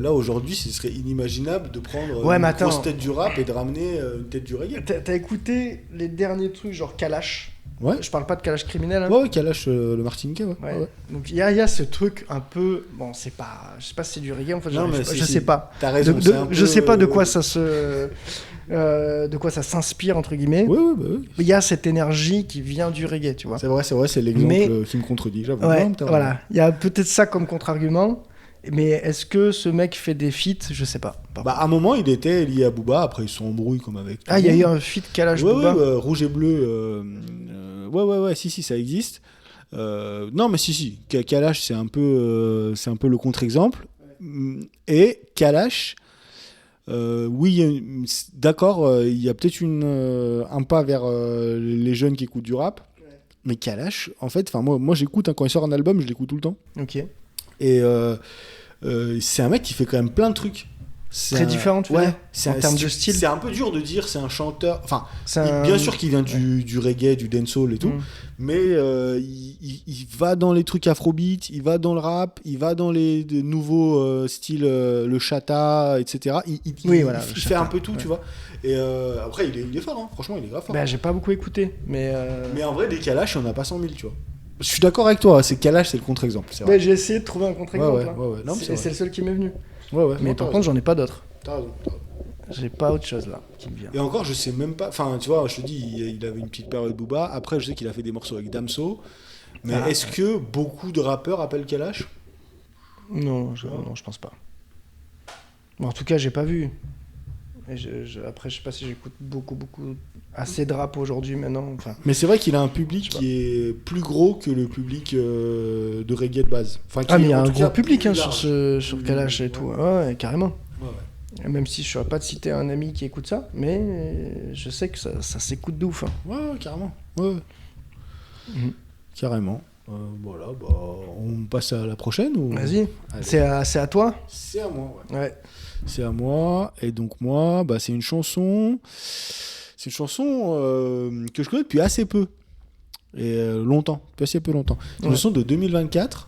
Là aujourd'hui, ce serait inimaginable de prendre Ouais, une mais attends. grosse tête du rap et de ramener une tête du reggae. T'as écouté les derniers trucs genre Kalash? Ouais. Je parle pas de Kalash criminel. Hein. Ouais, Kalash, le Martiniquais, ouais. Ouais. Ouais. Donc il y a ce truc un peu. Bon, c'est pas. Je sais pas si c'est du reggae en fait. Non, mais Je sais pas. T'as raison. De- c'est un je peu, sais pas de quoi ça se. De quoi ça s'inspire entre guillemets. Ouais, ouais, bah oui. Mais il y a cette énergie qui vient du reggae, tu vois. C'est vrai, c'est l'exemple Mais- qui me contredit. J'avoue. Ouais, Non, t'as raison. voilà. Il y a peut-être ça comme contre-argument. Mais est-ce que ce mec fait des feats? Je sais pas. Par Bah, à un moment, il était lié à Booba. Après, ils sont embrouillés comme avec. tout Ah, le il y a monde. eu un feat Kalash Ouais, Booba. ouais, Rouge et Bleu. Ouais, si, ça existe. Non, mais si. Kalash, c'est un peu le contre-exemple. Et Kalash, oui, d'accord, il y a peut-être un pas vers les jeunes qui écoutent du rap. Mais Kalash, en fait, moi j'écoute, hein, quand il sort un album, je l'écoute tout le temps. Ok. Et c'est un mec qui fait quand même plein de trucs. Très différent, tu veux dire, c'est en termes de style. C'est un peu dur de dire c'est un chanteur. Enfin, C'est un- bien sûr qu'il vient du reggae, du dancehall et tout, Mm. mais il va dans les trucs afrobeat, il va dans le rap, il va dans les nouveaux styles, le chata, etc. Oui, voilà, il le fait chata, un peu tout, ouais. tu vois. Et après, il est fort, hein. Franchement, il est grave fort. Bah, j'ai pas beaucoup écouté, mais. Mais en vrai, des Kalash, il n'y en a pas 100 000, tu vois. Je suis d'accord avec toi, c'est Kalash, c'est le contre-exemple. C'est vrai. Ouais, j'ai essayé de trouver un contre-exemple. Ouais, là. ouais. Non, mais c'est Et c'est le seul qui m'est venu. Ouais, Mais non, par t'as contre, j'en ai pas d'autres. raison. J'ai pas autre chose là qui me vient. Et encore, je sais même pas. Enfin, tu vois, je te dis, il avait une petite période Booba. Après, je sais qu'il a fait des morceaux avec Damso. Mais Ah. est-ce que beaucoup de rappeurs appellent Kalash? Non, je pense pas. Bon, en tout cas, j'ai pas vu. Et après, je sais pas si j'écoute beaucoup assez de rap aujourd'hui maintenant. Enfin, Mais c'est vrai qu'il a un public Je sais qui est plus gros que le public de reggae de base. Enfin, qui ah, mais il y est, a en un tout gros cas, public plus hein, sur large. sur Kalash et tout. Ouais, carrément. Ouais. Et même si je saurais pas de citer un ami qui écoute ça, mais je sais que ça s'écoute de ouf. Hein. Ouais, carrément. Ouais. Mhm. Carrément. Voilà, on passe à la prochaine ou... Vas-y. Allez. C'est à toi? C'est à moi, ouais. Ouais. C'est à moi. Et donc moi, c'est une chanson. C'est une chanson que je connais depuis assez peu. Et longtemps. Depuis assez peu longtemps. C'est une Ouais. chanson de 2024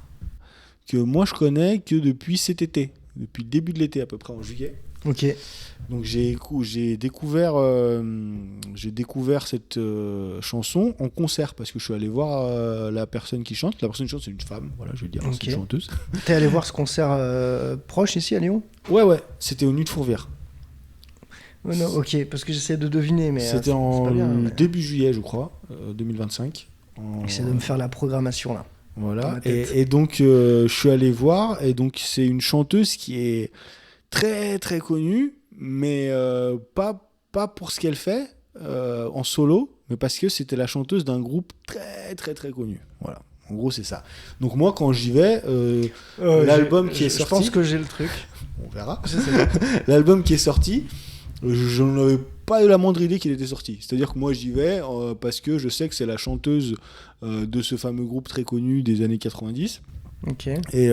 que moi je connais que depuis cet été. Depuis le début de l'été à peu près, en juillet. Ok. Donc j'ai découvert cette chanson en concert parce que je suis allé voir la personne qui chante. La personne qui chante, c'est une femme, voilà, je vais dire, Ok. c'est une chanteuse. T'es allé voir ce concert proche ici à Lyon? Ouais, c'était au Nuit de Fourvière. Oh non, ok, parce que j'essaie de deviner, mais C'était c'est en pas bien, mais- début juillet, je crois, 2025. J'essaie de me faire la programmation là. dans Voilà. ma tête. Et donc, je suis allé voir. Et donc, c'est une chanteuse qui est très, très connue, mais pas pour ce qu'elle fait en solo, mais parce que c'était la chanteuse d'un groupe très, très, très connu. Voilà. En gros, c'est ça. Donc, moi, quand j'y vais, l'album qui est Je sorti... pense que j'ai le truc. On verra. Je sais pas. L'album qui est sorti, je n'en avais pas eu la moindre idée qu'il était sorti. C'est-à-dire que moi j'y vais parce que je sais que c'est la chanteuse de ce fameux groupe très connu des années 90. Ok. Et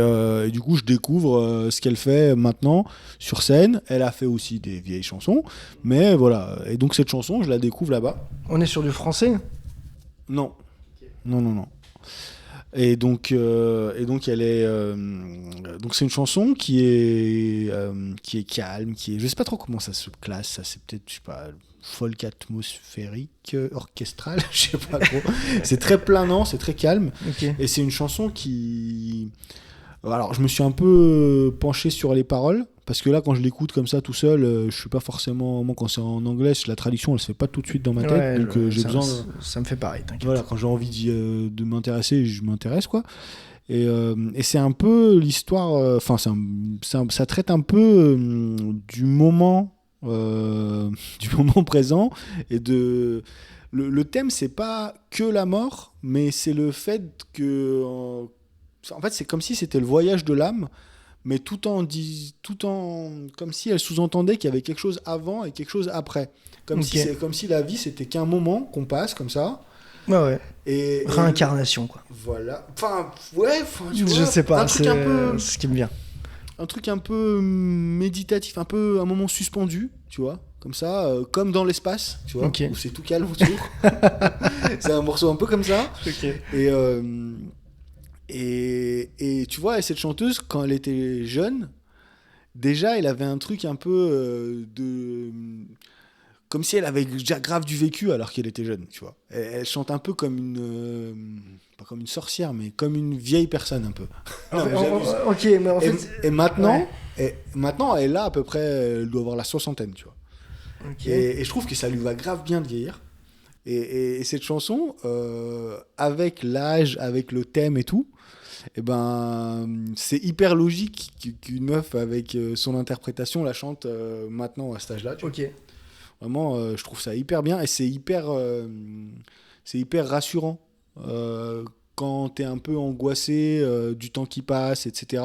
du coup je découvre ce qu'elle fait maintenant sur scène. Elle a fait aussi des vieilles chansons. Mais voilà. Et donc cette chanson, je la découvre là-bas. On est sur du français? Non. Non. Et donc elle est donc c'est une chanson qui est calme, je sais pas trop comment ça se classe, ça c'est peut-être, je sais pas, folk atmosphérique, orchestral, je sais pas trop. C'est très planant, c'est très calme, Ok. et c'est une chanson qui... Alors je me suis un peu penché sur les paroles, parce que là quand je l'écoute comme ça tout seul, je suis pas forcément... Moi quand c'est en anglais, la traduction elle se fait pas tout de suite dans ma tête, Ouais, donc j'ai ça, besoin... ça me fait pareil, t'inquiète. Voilà, quand j'ai envie de m'intéresser, je m'intéresse, quoi. Et c'est un peu l'histoire... Enfin, ça traite un peu du moment présent. Et le thème, c'est pas que la mort, mais c'est le fait que... en fait, c'est comme si c'était le voyage de l'âme, mais tout en comme si elle sous-entendait qu'il y avait quelque chose avant et quelque chose après. Comme si la vie, c'était qu'un moment qu'on passe comme ça. Ouais. Et réincarnation, quoi. Voilà. Enfin, ouais, tu vois, Je sais pas, un truc c'est un peu, ce qui me vient. un truc un peu méditatif, un peu un moment suspendu, tu vois, comme ça, comme dans l'espace, tu vois, où c'est tout calme autour. C'est un morceau un peu comme ça. Et tu vois, cette chanteuse, quand elle était jeune, déjà, elle avait un truc un peu comme si elle avait déjà grave du vécu alors qu'elle était jeune, tu vois. Elle chante un peu comme pas comme une sorcière, mais comme une vieille personne un peu. Non, mais mais en fait... Et maintenant, elle a à peu près, elle doit avoir la soixantaine, tu vois. Et je trouve que ça lui va grave bien de vieillir. Et cette chanson, avec l'âge, avec le thème et tout, et ben, c'est hyper logique qu'une meuf avec son interprétation la chante maintenant à cet âge-là. Tu vois. Vraiment, je trouve ça hyper bien et c'est hyper rassurant quand t'es un peu angoissé du temps qui passe, etc.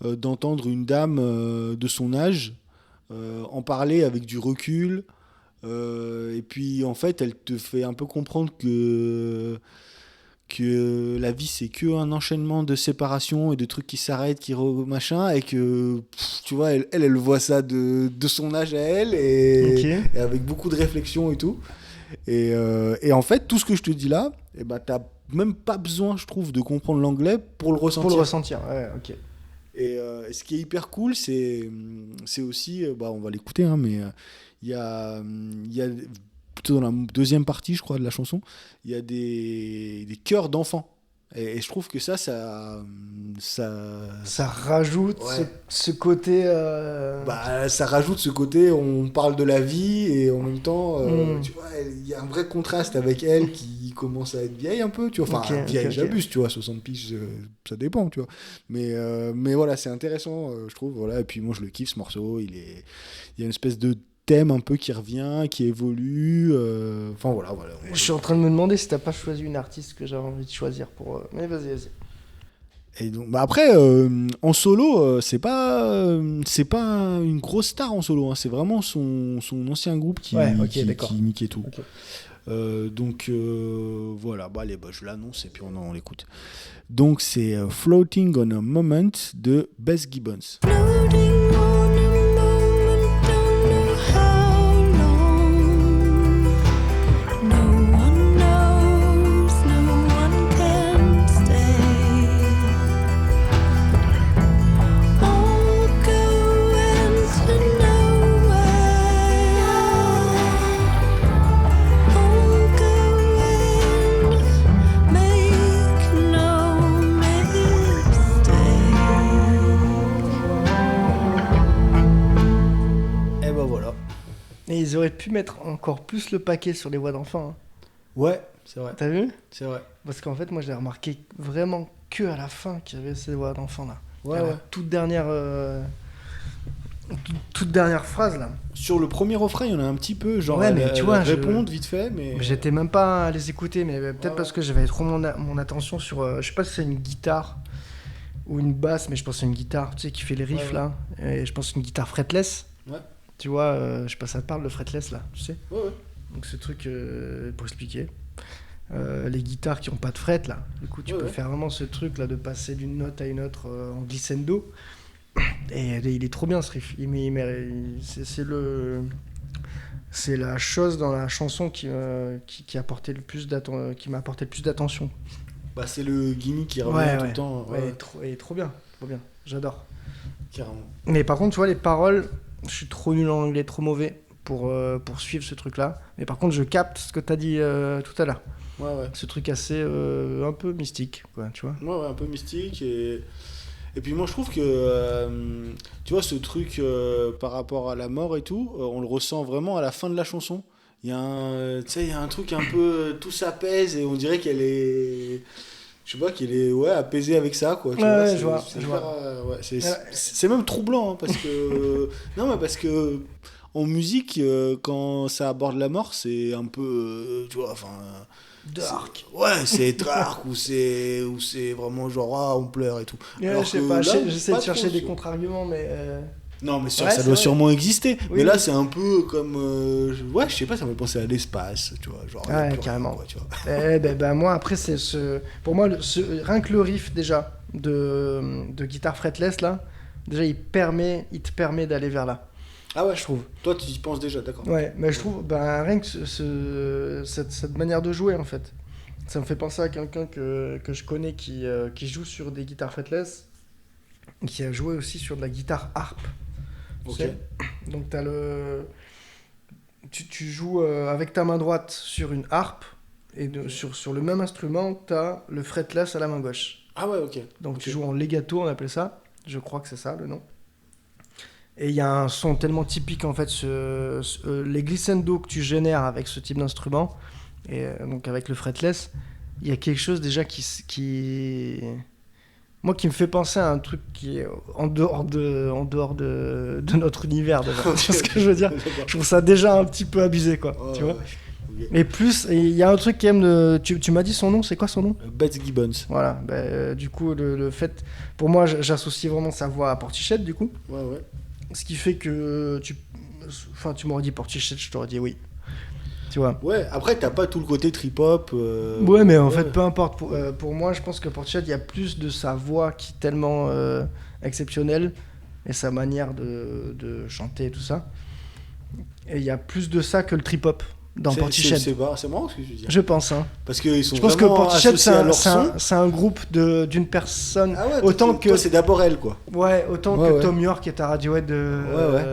D'entendre une dame de son âge en parler avec du recul. Et puis en fait, elle te fait un peu comprendre que la vie c'est que un enchaînement de séparations et de trucs qui s'arrêtent, machin, et que tu vois, elle voit ça de son âge à elle et avec beaucoup de réflexion et tout. Et en fait, tout ce que je te dis là, et ben t'as même pas besoin, je trouve, de comprendre l'anglais pour le ressentir. Pour le ressentir, ouais, ok. Et ce qui est hyper cool, c'est aussi, on va l'écouter, hein, mais il y a plutôt dans la deuxième partie, je crois, de la chanson, il y a des chœurs d'enfants. Et je trouve que ça rajoute ce côté... ça rajoute ce côté, on parle de la vie, et en même temps, tu vois, il y a un vrai contraste avec elle qui commence à être vieille un peu, tu vois. Enfin, vieille, j'abuse, tu vois, 60 piges, ça dépend, tu vois. Mais voilà, c'est intéressant, je trouve. Voilà. Et puis moi, je le kiffe, ce morceau. Il y a une espèce de thème un peu qui revient, qui évolue. Enfin, voilà. Je suis en train de me demander si t'as pas choisi une artiste que j'avais envie de choisir pour... Mais vas-y. Et donc, après, en solo, c'est pas une grosse star en solo. Hein. C'est vraiment son ancien groupe qui niquait tout. Okay. Donc voilà, allez, je l'annonce et puis on l'écoute. Donc c'est Floating on a Moment de Bess Gibbons. Et ils auraient pu mettre encore plus le paquet sur les voix d'enfants. Hein. Ouais, c'est vrai. T'as vu ? C'est vrai. Parce qu'en fait, moi, j'ai remarqué vraiment que à la fin qu'il y avait ces voix d'enfants là. Ouais. Toute dernière phrase là. Sur le premier refrain, il y en a un petit peu, genre mais tu vois, répondre vite fait, mais j'étais même pas à les écouter, mais peut-être parce que j'avais trop mon attention sur, je sais pas si c'est une guitare ou une basse, mais je pense que c'est une guitare, tu sais, qui fait les riffs là, et je pense que c'est une guitare fretless. Ouais. Tu vois, je sais pas, ça te parle le fretless là, tu sais. Ouais. Donc ce truc, pour expliquer, les guitares qui ont pas de fret là, du coup tu peux faire vraiment ce truc là de passer d'une note à une autre en glissando. Et il est trop bien ce riff. C'est la chose dans la chanson qui m'a apporté le plus d'attention. Bah, c'est le gimmick qui revient tout le temps. Et trop bien, j'adore. Carrément. Mais par contre, tu vois, les paroles, je suis trop nul en anglais, trop mauvais pour suivre ce truc-là. Mais par contre, je capte ce que tu as dit tout à l'heure. Ouais. Ce truc assez un peu mystique, quoi, tu vois. Ouais, un peu mystique. Et puis moi, je trouve que, tu vois, ce truc par rapport à la mort et tout, on le ressent vraiment à la fin de la chanson. Il y a un truc un peu, tout s'apaise et on dirait qu'elle est... Je sais pas, qu'elle est apaisée avec ça, quoi. Je vois. C'est même troublant, hein, parce que... non, mais parce que en musique, quand ça aborde la mort, c'est un peu... tu vois, enfin... Dark. Ouais, c'est dark ou c'est vraiment genre on pleure et tout. Ouais, Alors je sais que pas, là, j'essaie pas de chercher trop, des ça. contre-arguments, mais. Non, mais ça Ouais, c'est doit vrai. sûrement exister. Oui, mais là, oui. c'est un peu comme. Ouais, je sais pas, ça me fait penser à l'espace, tu vois. Genre, y a Ouais, plus rien, carrément. quoi, tu vois. Ben, moi, après, c'est ce. Pour moi, rien que le riff, déjà, de guitare fretless, là, déjà, il te permet d'aller vers là, Ah ouais, je trouve. Toi, tu y penses déjà, d'accord. Ouais, mais je trouve, ben, rien que cette manière de jouer, en fait, ça me fait penser à quelqu'un que je connais qui joue sur des guitares fretless, qui a joué aussi sur de la guitare harpe. Tu Ok. sais. Donc, tu joues avec ta main droite sur une harpe, et sur le même instrument, tu as le fretless à la main gauche. Ah ouais, ok. Donc Ok. tu joues en legato, on appelle ça. Je crois que c'est ça le nom. Et il y a un son tellement typique en fait, les glissando que tu génères avec ce type d'instrument, et donc avec le fretless, il y a quelque chose déjà qui me fait penser à un truc qui est en dehors de notre univers déjà. Tu vois ce que je veux dire? D'accord. Je trouve ça déjà un petit peu abusé quoi. Ouais, Tu vois? ouais. Ok. Et plus, il y a un truc qui aime tu m'as dit son nom, c'est quoi son nom? Bets Gibbons. Voilà, du coup, le fait. Pour moi, j'associe vraiment sa voix à Portichet, du coup. Ouais, ouais. Ce qui fait que tu m'aurais dit Portichet, je t'aurais dit oui. Tu vois. Ouais, après, t'as pas tout le côté trip-hop. Ouais, mais en ouais. fait, peu importe. Pour moi, je pense que Portichet, il y a plus de sa voix qui est tellement exceptionnelle et sa manière de chanter et tout ça. Et il y a plus de ça que le trip-hop dans Portichet. C'est marrant ce que tu dis. Je pense, hein. Parce qu'ils sont Je pense que vraiment Portichet, associés à leur son. c'est un groupe d'une personne. Ah ouais, autant toi, que. toi, c'est d'abord elle, quoi. Ouais, autant Ouais, que ouais. Tom York est à Radiohead. Ouais.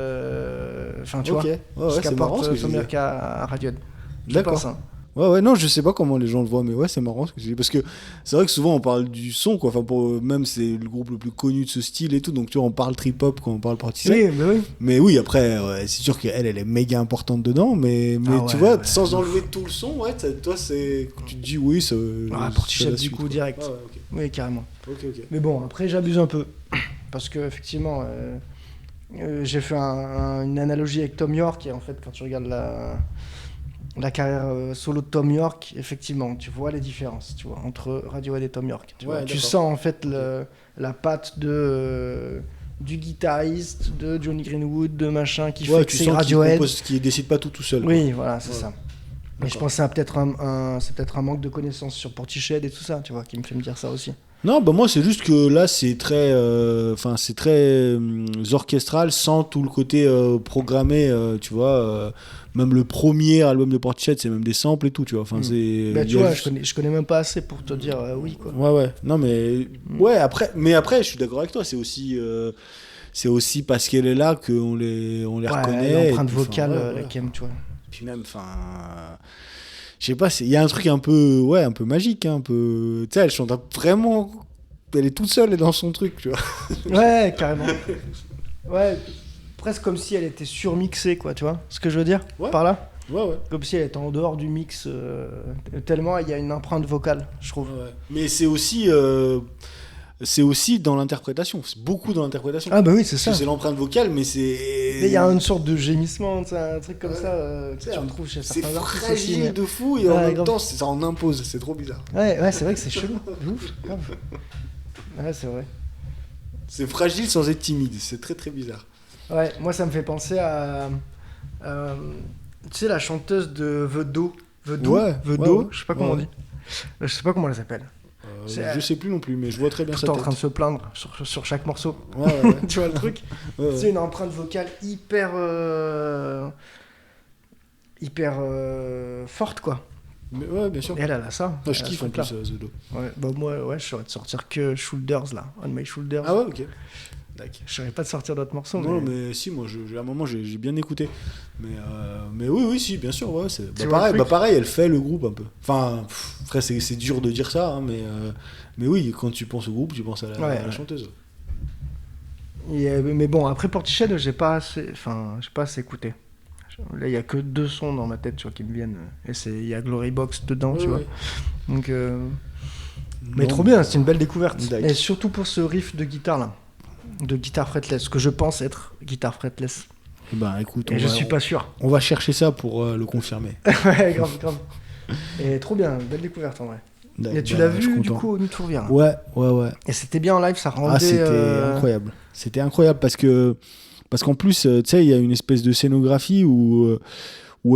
Enfin, tu Ok. vois. Ouais, Ce c'est marrant qu'apporte ce que je Tom dis. York à Radiohead. Je D'accord. pense, hein. Ouais, non, je sais pas comment les gens le voient, mais ouais, c'est marrant ce que je dis. Parce que c'est vrai que souvent on parle du son, quoi. Enfin, même c'est le groupe le plus connu de ce style et tout. Donc, tu vois, on parle trip-hop quand on parle Portishead. Oui, mais oui. Mais oui, après, ouais, c'est sûr qu'elle est méga importante dedans. Mais Ah tu ouais, vois, ouais, sans de enlever tout le son, ouais, toi, c'est. Tu te dis oui, ça. Portichet, ça la du suite, coup, quoi. direct. Ouais, ok. Oui, carrément. Ok. Mais bon, après, j'abuse un peu. Parce que, effectivement, j'ai fait une analogie avec Tom York. Et en fait, quand tu regardes la carrière solo de Tom York, effectivement, tu vois les différences, tu vois, entre Radiohead et Tom York. Tu Ouais, vois. Tu d'accord. sens en fait la patte du guitariste, de Johnny Greenwood, de machin, qui Ouais, fait que tu c'est sens qu'il Radiohead. compose, qu'il décide pas tout seul. Oui, voilà, c'est Ouais. ça. Mais je D'accord. pense que c'est peut-être un manque de connaissances sur Portichet et tout ça, tu vois, qui me fait me dire ça aussi. Non, bah moi c'est juste que là c'est très, orchestral sans tout le côté programmé, tu vois. Même le premier album de Portishead, c'est même des samples et tout, tu vois. Enfin, c'est. Bah, il tu y a vois, juste- je connais même pas assez pour te dire oui, quoi. Ouais. Non, mais ouais. Après, je suis d'accord avec toi. C'est aussi parce qu'elle est là qu'on les Ouais, reconnaît. l'empreinte et puis, vocale, ouais, la voilà. Kem, tu vois. Puis même, je sais pas, il y a un truc un peu magique, hein, un peu. Tu sais, elle chante vraiment. Elle est toute seule et dans son truc, tu vois. Ouais, carrément. Ouais, presque comme si elle était surmixée, quoi, tu vois ce que je veux dire Ouais. par là? Ouais. Comme si elle était en dehors du mix, tellement il y a une empreinte vocale, je trouve. Ouais. Mais c'est aussi dans l'interprétation. C'est beaucoup dans l'interprétation. Ah bah oui, c'est Parce que ça. c'est l'empreinte vocale, mais c'est. Mais il y a une sorte de gémissement, tu sais, un truc comme Ouais. ça que C'est tu retrouves chez C'est certains artistes aussi. fragile mais- de fou et en Ouais, même grave. temps ça en impose. C'est trop bizarre. Ouais, c'est vrai que c'est chelou. De ouf, grave. Ouais, c'est vrai. C'est fragile sans être timide. C'est très très bizarre. Ouais, moi ça me fait penser à. Tu sais, la chanteuse de The Do. Ouais, ouais. Je sais pas comment on Ouais. dit. Je sais pas comment elle s'appelle. Je sais plus non plus, mais je vois très bien Tout sa le temps en tête. train de se plaindre sur chaque morceau. Ouais. Tu vois le truc? Ouais. C'est une empreinte vocale hyper forte, quoi. Mais ouais, bien sûr. Et elle a ça. Ah, je Elle a kiffe ce en truc-là. plus The Do. Ouais, bah moi, ouais, je saurais te sortir que Shoulders, là. On My Shoulders. Ah ouais, ok. D'accord. Je saurais pas te sortir d'autres morceaux. Non, mais... mais si, moi, à un moment, j'ai bien écouté. Mais oui, si, bien sûr. Ouais, Tu vois le truc pareil, elle fait le groupe un peu. Enfin, après, c'est dur de dire ça, hein, mais oui, quand tu penses au groupe, tu penses à la chanteuse. Mais bon, après Portichet, j'ai pas assez écouté. Là, il y a que 2 sons dans ma tête, tu vois, qui me viennent. Et il y a Glory Box dedans, tu vois. Donc, mais Non. trop bien, c'est une belle découverte. D'accord. Et surtout pour ce riff de guitare là, de guitare fretless, que je pense être guitare fretless. Ben écoute, Et je suis pas sûr. on va chercher ça pour le confirmer. Ouais, grave. Et trop bien, belle découverte en vrai. Et tu Bah, l'as je suis vu du content. coup au Nuit Tourvière. Ouais. Et c'était bien en live, ça rendait. Ah, c'était incroyable. C'était incroyable parce qu'en plus, tu sais, il y a une espèce de scénographie où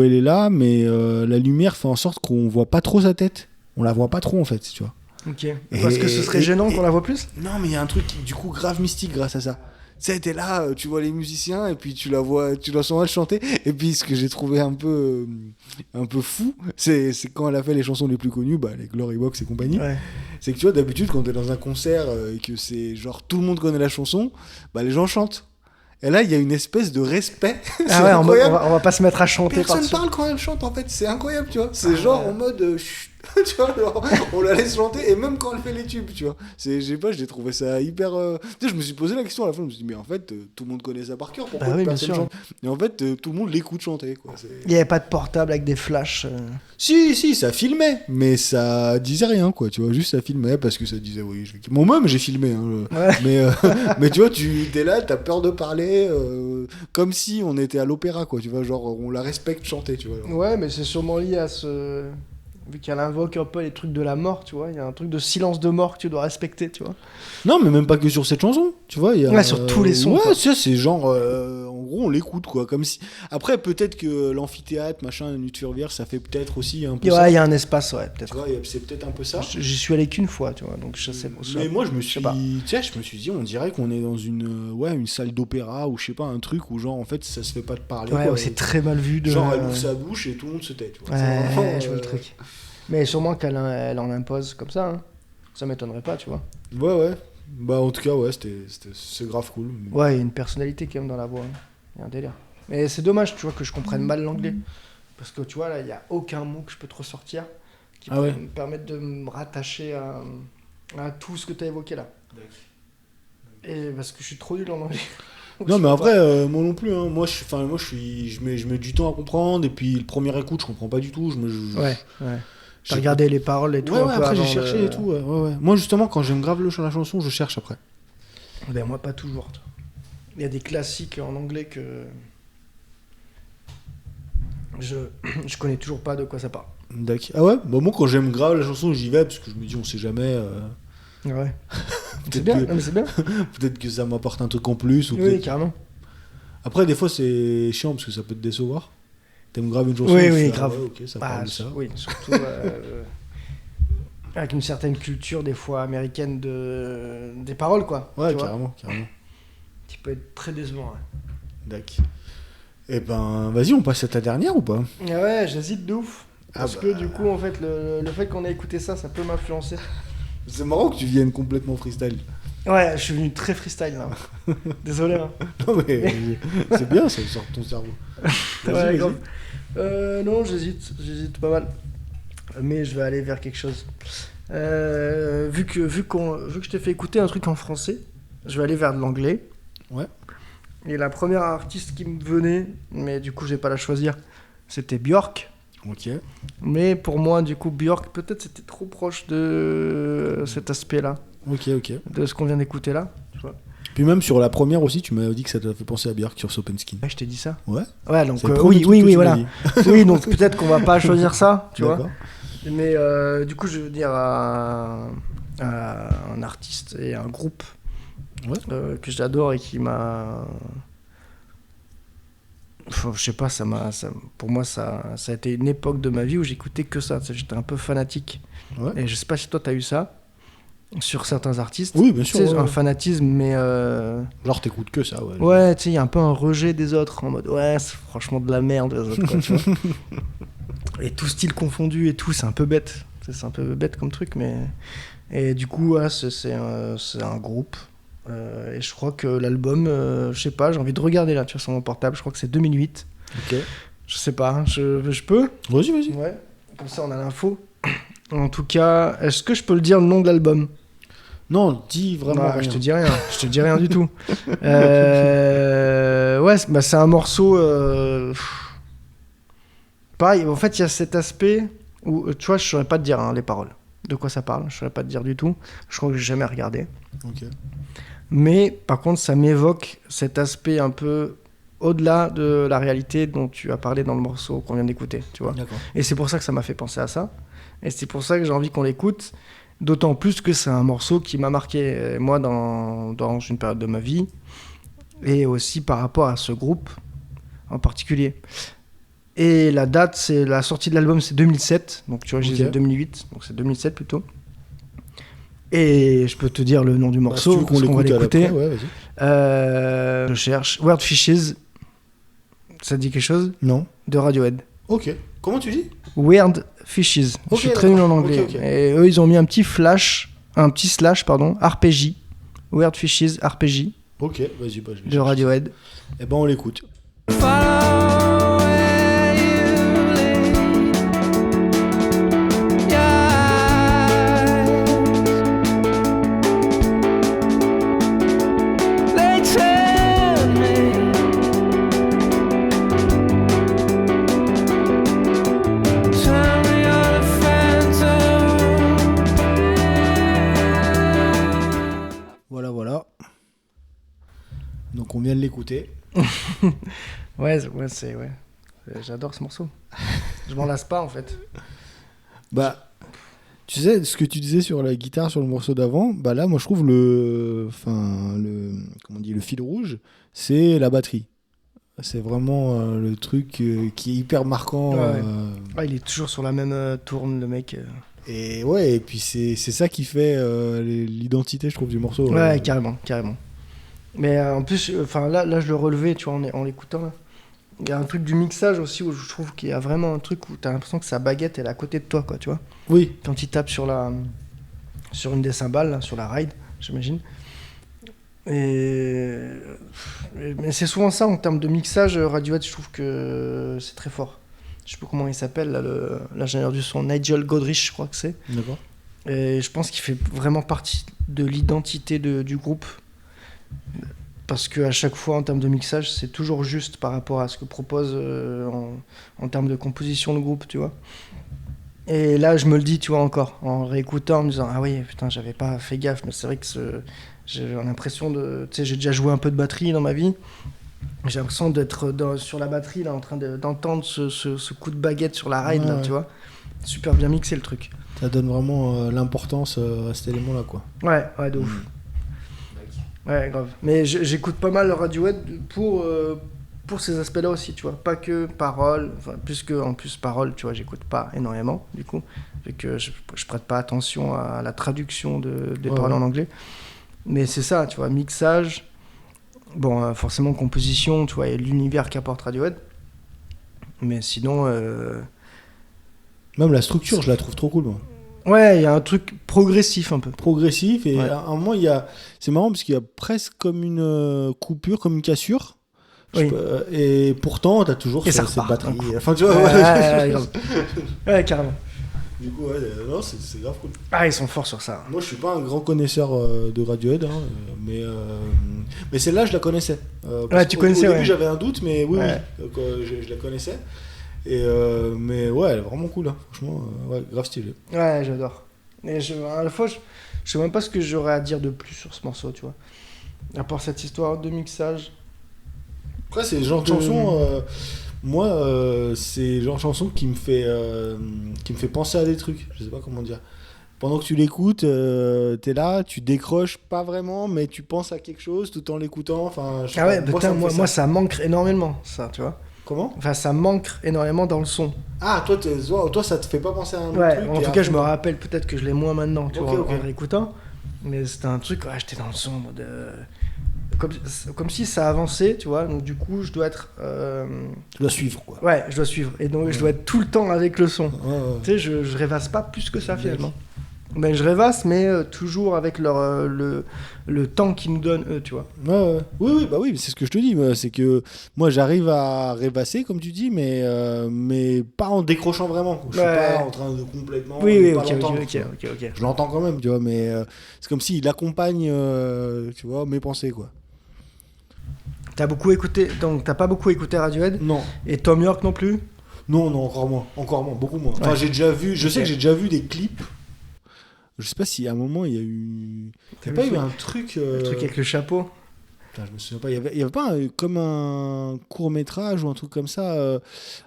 elle est là, mais la lumière fait en sorte qu'on voit pas trop sa tête. On la voit pas trop en fait, tu vois. Ok. Parce que ce serait gênant qu'on la voit plus. Non, mais il y a un truc du coup grave mystique grâce à ça. Tu sais, t'es là, tu vois les musiciens et puis tu la sens elle chanter. Et puis ce que j'ai trouvé un peu fou, c'est quand elle a fait les chansons les plus connues, bah, les Glory Box et compagnie. Ouais. C'est que tu vois, d'habitude, quand t'es dans un concert et que c'est genre tout le monde connaît la chanson, bah les gens chantent. Et là, il y a une espèce de respect. Ah ouais, incroyable. on va pas se mettre à chanter Personne par-dessus. parle quand elle chante en fait, c'est incroyable, tu vois. C'est genre en mode chut, tu vois, genre, on la laisse chanter et même quand elle fait les tubes, tu vois. Je sais pas, j'ai trouvé ça hyper. Tu sais, je me suis posé la question à la fin, je me suis dit, mais en fait, tout le monde connaît ça par cœur, pourquoi Bah oui, bien personne sûr. chante. Et en fait, tout le monde l'écoute chanter, quoi. Il y avait pas de portable avec des flashs. Si, ça filmait, mais ça disait rien, quoi, tu vois. Juste ça filmait parce que ça disait, oui, moi-même j'ai filmé, hein, Ouais. mais tu vois, t'es là, t'as peur de parler, comme si on était à l'opéra, quoi, tu vois, genre on la respecte chanter, tu vois. Ouais, mais c'est sûrement lié à ce. Vu qu'elle invoque un peu les trucs de la mort, tu vois. Il y a un truc de silence de mort que tu dois respecter, tu vois. Non, mais même pas que sur cette chanson, tu vois. Ouais, sur tous les sons, Ouais, quoi. ça, c'est genre. En gros, on l'écoute, quoi. Comme si. Après, peut-être que l'amphithéâtre, machin, Nuit Tourvière, ça fait peut-être aussi un peu ça. Ouais, il y a un espace, ouais, Tu peut-être. vois, c'est peut-être un peu ça. J'y suis allé qu'une fois, tu vois, donc je sais pas. Mais moi, je me sais suis. pas. Tu sais, je me suis dit, on dirait qu'on est dans une salle d'opéra ou je sais pas, un truc où, genre, en fait, ça se fait pas de parler. Ouais, quoi. ouais, c'est très mal vu de. Genre, elle ouvre sa bouche et tout le monde se tait, tu vois. C'est Ouais, vraiment, je vois le truc. Mais sûrement qu'elle elle en impose comme ça, hein. Ça m'étonnerait pas, tu vois. Ouais. Bah, en tout cas, ouais, c'est grave cool. Ouais, il y a une personnalité quand même dans la voix, hein. Il y a un délire. Mais c'est dommage, tu vois, que je comprenne mal l'anglais. Parce que, tu vois, là, il y a aucun mot que je peux te ressortir qui peut me permettre de me rattacher à tout ce que tu as évoqué là. Et parce que je suis trop nul en anglais. Non, mais en vrai, moi non plus. Hein. Je mets du temps à comprendre. Et puis, le premier écoute, je comprends pas du tout. Ouais. T'as regardé les paroles et tout. Ouais, un peu après, j'ai avant cherché et tout. Ouais. Moi, justement, quand j'aime grave la chanson, je cherche après. Ben, moi, pas toujours. Il y a des classiques en anglais que. Je connais toujours pas de quoi ça parle. D'accord. Ah ouais. Bah, moi, quand j'aime grave la chanson, j'y vais parce que je me dis, on sait jamais. Ouais. C'est Peut-être bien, que- non, mais c'est bien. Peut-être que ça m'apporte un truc en plus. Ou Oui, peut-être- carrément. Après, des fois, c'est chiant parce que ça peut te décevoir. T'aimes grave une chanson. Oui, et tu oui, fais, grave. ouais, ok, ça Bah, parle de ça. oui, surtout avec une certaine culture, des fois américaine, des paroles, quoi. Ouais, tu vois, carrément. qui peut être très décevant. D'accord. Eh ben, vas-y, on passe à ta dernière ou pas? Ouais, ouais, j'hésite de ouf. Parce Ah que bah. du coup, en fait, le fait qu'on ait écouté ça, ça peut m'influencer. C'est marrant que tu viennes complètement freestyle. Ouais, je suis venu très freestyle là. Désolé. Hein. Non, mais c'est bien, ça sort de ton cerveau. Ouais, grave. Non, j'hésite pas mal. Mais je vais aller vers quelque chose. Vu que je t'ai fait écouter un truc en français, je vais aller vers de l'anglais. Ouais. Et la première artiste qui me venait, mais du coup je vais pas la choisir, c'était Björk. Ok. Mais pour moi, du coup, Björk, peut-être c'était trop proche de cet aspect-là, Ok. de ce qu'on vient d'écouter là. Tu vois. Puis même sur la première aussi, tu m'as dit que ça t'a fait penser à Björk sur Sopenskin. Ouais, je t'ai dit ça. Ouais. Ouais, donc C'est le premier oui, truc que tu m'as voilà. dit. Oui, donc peut-être qu'on va pas choisir ça, tu vois. D'accord. Mais du coup, je veux dire à un artiste et un groupe que j'adore et qui m'a. Enfin, je sais pas, pour moi, ça a été une époque de ma vie où j'écoutais que ça. J'étais un peu fanatique. Ouais. Et je sais pas si toi, t'as eu ça sur certains artistes. Oui, bien sûr. Tu sais, ouais. un fanatisme, mais. Genre, t'écoutes que ça, ouais. Ouais, tu sais, il y a un peu un rejet des autres en mode ouais, c'est franchement de la merde, les autres, quoi, tu vois. Et tout style confondu et tout, c'est un peu bête. C'est un peu bête comme truc, mais. Et du coup, ouais, c'est un groupe. Et je crois que l'album, je sais pas, j'ai envie de regarder là, tu vois, sur mon portable, je crois que c'est 2008. Ok. Je sais pas, hein, je peux. Vas-y. Ouais, comme ça on a l'info. En tout cas, est-ce que je peux le dire le nom de l'album? Non, dis vraiment. Ouais, rien. je te dis rien du tout. Ouais, bah, c'est un morceau. Pareil, en fait, il y a cet aspect où, tu vois, je saurais pas te dire les paroles. De quoi ça parle, je saurais pas te dire du tout. Je crois que j'ai jamais regardé. Ok. Mais par contre, ça m'évoque cet aspect un peu au-delà de la réalité dont tu as parlé dans le morceau qu'on vient d'écouter, tu vois. D'accord. Et c'est pour ça que ça m'a fait penser à ça. Et c'est pour ça que j'ai envie qu'on l'écoute, d'autant plus que c'est un morceau qui m'a marqué, moi, dans une période de ma vie, et aussi par rapport à ce groupe en particulier. Et la date, c'est la sortie de l'album, c'est 2007, donc tu vois, je disais 2008, donc c'est 2007 plutôt. Et je peux te dire le nom du morceau, si tu veux qu'on va l'écoute à l'écouter. l'après, ouais, vas-y. Je cherche Weird Fishes, ça te dit quelque chose? Non. De Radiohead. Ok. Comment tu dis? Weird Fishes. Ok, Je suis très nul en anglais. ok. Et eux, ils ont mis un petit slash, RPG. Weird Fishes, RPG, Ok, vas-y, bah, je vais de chercher. Radiohead. Eh ben, on l'écoute. Follow where you lead. Your eyes, they tell me you're the phantom. Voilà. Donc, on vient de l'écouter. Ouais. J'adore ce morceau. Je m'en lasse pas en fait. Bah, tu sais, ce que tu disais sur la guitare sur le morceau d'avant, bah là, moi, je trouve le fil rouge, c'est la batterie. C'est vraiment le truc qui est hyper marquant. Ouais. Il est toujours sur la même tourne, le mec. Et ouais, et puis c'est ça qui fait l'identité, je trouve, du morceau. Ouais, carrément. Mais en plus, là, je le relevais, tu vois, en l'écoutant. Là. Il y a un truc du mixage aussi où je trouve qu'il y a vraiment un truc où t'as l'impression que sa baguette elle est à côté de toi, quoi, tu vois. Oui. Quand il tape sur une des cymbales, là, sur la ride, j'imagine. Mais c'est souvent ça en termes de mixage. Radiohead, je trouve que c'est très fort. Je sais pas comment il s'appelle, là, l'ingénieur du son, Nigel Godrich, je crois que c'est. D'accord. Et je pense qu'il fait vraiment partie de l'identité du groupe. Parce qu'à chaque fois, en termes de mixage, c'est toujours juste par rapport à ce que propose en termes de composition le groupe, tu vois. Et là, je me le dis, tu vois, encore, en réécoutant, en me disant « Ah oui, putain, j'avais pas fait gaffe, mais c'est vrai que j'ai l'impression de... » Tu sais, j'ai déjà joué un peu de batterie dans ma vie. J'ai l'impression d'être sur la batterie, là, en train d'entendre ce coup de baguette sur la ride, là, tu vois. Super bien mixé, le truc. Ça donne vraiment l'importance à cet élément-là, quoi. Ouais, de ouf. Ouais, grave. Mais j'écoute pas mal Radiohead pour ces aspects-là aussi, tu vois. Pas que paroles, puisque en plus paroles, tu vois, j'écoute pas énormément, du coup, vu que je prête pas attention à la traduction des paroles en anglais. Mais c'est ça, tu vois, mixage, bon, forcément composition, tu vois, et l'univers qu'apporte Radiohead. Mais sinon... Même la structure, je la trouve trop cool, moi. Ouais, il y a un truc progressif un peu. Progressif, et Ouais. à un moment, c'est marrant parce qu'il y a presque comme une coupure, comme une cassure. Oui. Et pourtant, t'as toujours Et ça cette repart, batterie. d'un coup. Enfin, tu vois, Ouais, grave. Ouais, carrément. Du coup, non, c'est grave cool. Ah, ils sont forts sur ça. Moi, je suis pas un grand connaisseur de Radiohead, hein, mais celle-là, je la connaissais. Ouais, tu connaissais, Au début, ouais. j'avais un doute, mais oui, Ouais. je la connaissais. Et mais ouais, elle est vraiment cool, hein. Franchement, ouais, grave stylé. Ouais, j'adore. Et à la fois, je sais même pas ce que j'aurais à dire de plus sur ce morceau, tu vois. À part cette histoire de mixage. Après, c'est le genre de chanson. Moi, c'est le genre de chanson qui me fait penser à des trucs. Je sais pas comment dire. Pendant que tu l'écoutes, t'es là, tu décroches pas vraiment, mais tu penses à quelque chose tout en l'écoutant. Enfin, je sais Ah pas, ouais, putain, me fait moi ça manque énormément, ça, tu vois. Comment? Enfin, ça manque énormément dans le son. Ah, toi, ça te fait pas penser à un autre Ouais, truc. en tout cas, je me rappelle peut-être que je l'ai moins maintenant, tu vois, Ok. en réécoutant. Mais c'était un truc, ouais, j'étais dans le son, en mode, comme si ça avançait, tu vois. Donc, du coup, je dois être. Tu dois suivre, quoi. Ouais, je dois suivre. Et donc, je dois être tout le temps avec le son. Ouais. Tu sais, je rêvasse pas plus que ça, finalement. Ben, je rêvasse, mais toujours avec le temps qu'ils nous donnent, eux, tu vois. Ouais. Oui, bah oui, c'est ce que je te dis. C'est que moi, j'arrive à rêvasser, comme tu dis, mais pas en décrochant vraiment. Je suis pas en train de complètement. Oui, pas ok. l'entendre, tu vois. Je l'entends quand même, tu vois, mais c'est comme s'il accompagne, tu vois, mes pensées, quoi. T'as beaucoup écouté, donc t'as pas beaucoup écouté Radiohead, Non. et Tom York non plus. Non, encore moins, beaucoup moins. Enfin, Ouais. j'ai déjà vu, je sais Ok. que j'ai déjà vu des clips. Je sais pas si à un moment il y a eu. Il n'y a pas eu un truc. Le truc avec le chapeau. Putain, je me souviens pas. Il y avait pas comme un court-métrage ou un truc comme ça,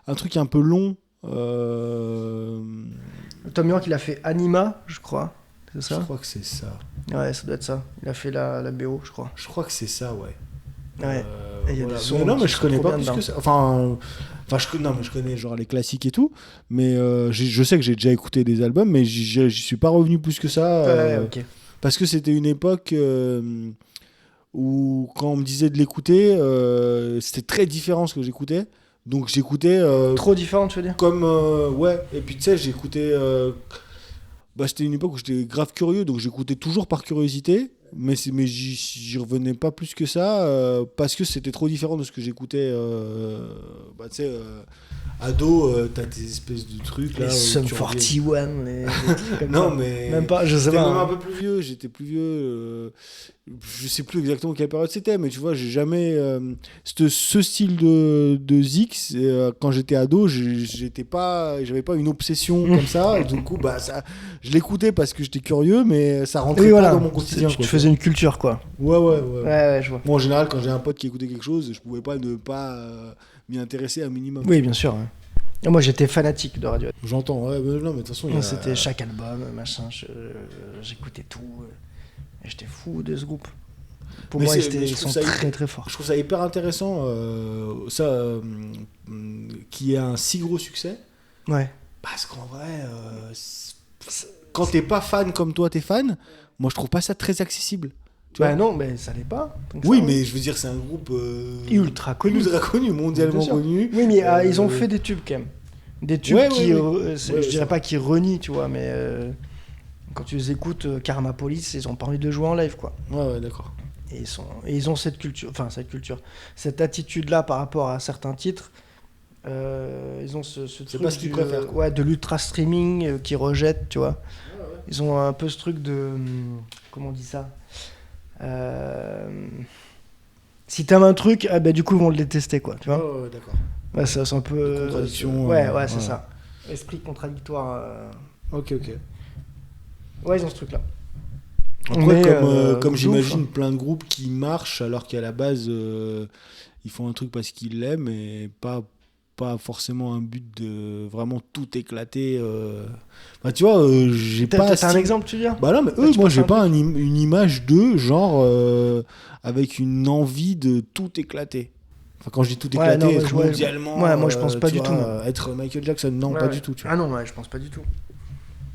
un truc un peu long. Tom York, il a fait Anima, je crois. C'est Je ça? crois que c'est ça. Ouais, ça doit être ça. Il a fait la BO, je crois. Je crois que c'est ça, ouais. Ouais. Et il y a des sons Mais non, mais qui je sont connais trop pas bien plus que dedans. ça. Non, mais je connais genre les classiques et tout. Mais je sais que j'ai déjà écouté des albums, mais j'y suis pas revenu plus que ça. Ouais, ok. Parce que c'était une époque où, quand on me disait de l'écouter, c'était très différent ce que j'écoutais. Donc j'écoutais Trop différent, tu veux dire? comme. Ouais, et puis tu sais, j'écoutais. C'était une époque où j'étais grave curieux, donc j'écoutais toujours par curiosité. Mais j'y revenais pas plus que ça parce que c'était trop différent de ce que j'écoutais. Tu sais, ado, t'as tes espèces de trucs là. Les où Sum tu reviens- 41, les trucs comme Non, ça. mais. Même pas, je sais J'étais pas. même hein. un peu plus vieux, j'étais plus vieux. Je sais plus exactement quelle période c'était, mais tu vois, j'ai jamais. Ce style de Zix, quand j'étais ado, j'avais pas une obsession comme ça. Et du coup, je l'écoutais parce que j'étais curieux, mais ça rentrait Oui, pas voilà. dans mon quotidien. Tu quoi. faisais une culture, quoi. Ouais. Ouais, je vois. Moi, en général, quand j'ai un pote qui écoutait quelque chose, je pouvais pas ne pas m'y intéresser un minimum. Oui, bien sûr. Ouais. Et moi, j'étais fanatique de Radiohead. J'entends, ouais, mais non, mais de toute façon, il y a... C'était chaque album, machin. J'écoutais tout. Et j'étais fou de ce groupe. Pour Mais moi, mais ils je sont trouve ça très très forts. Je trouve ça hyper intéressant, qu'il y ait un si gros succès. Ouais. Parce qu'en vrai, quand t'es pas fan comme toi, t'es fan, moi je trouve pas ça très accessible. Tu vois Bah non, mais ça l'est pas. tant que oui, ça, mais je veux dire, c'est un groupe ultra connu. ultra connu, mondialement Bien sûr. connu. Oui, mais ils ont fait des tubes quand même. Des tubes Ouais, qui, ouais, ouais. je Ouais, dirais c'est pas qu'ils renient, tu vois, mais quand tu les écoutes, Karma Police, ils ont pas envie de jouer en live, quoi. Ouais, d'accord. Et ils ont cette culture, cette attitude-là par rapport à certains titres. Ils ont ce C'est truc pas ce qu'ils préfèrent, quoi. ouais, de l'ultra streaming qu'ils rejettent, tu vois. Ils ont un peu ce truc de, comment on dit ça si t'aimes un truc, du coup ils vont le détester, quoi, tu vois. Ouais, d'accord. Ouais, c'est un peu De contradiction, ouais, ouais. c'est ça. Esprit contradictoire. Ok. Ouais, ils ont ce truc-là. Après, Mais, comme de j'imagine ouf, plein de groupes qui marchent alors qu'à la base, ils font un truc parce qu'ils l'aiment et pas forcément un but de vraiment tout éclater. Tu vois, j'ai pas... T'as un exemple, tu veux dire? Bah non, mais Là, eux, tu moi, penses j'ai à un pas une image d'eux, genre, avec une envie de tout éclater. Enfin, quand je dis tout Ouais, éclater, non, mais être je vois- mondialement... ouais, moi, je pense pas tu du vois, tout, moi. être Michael Jackson, non, Ouais, pas ouais. du tout, tu vois. Ah non, ouais, je pense pas du tout.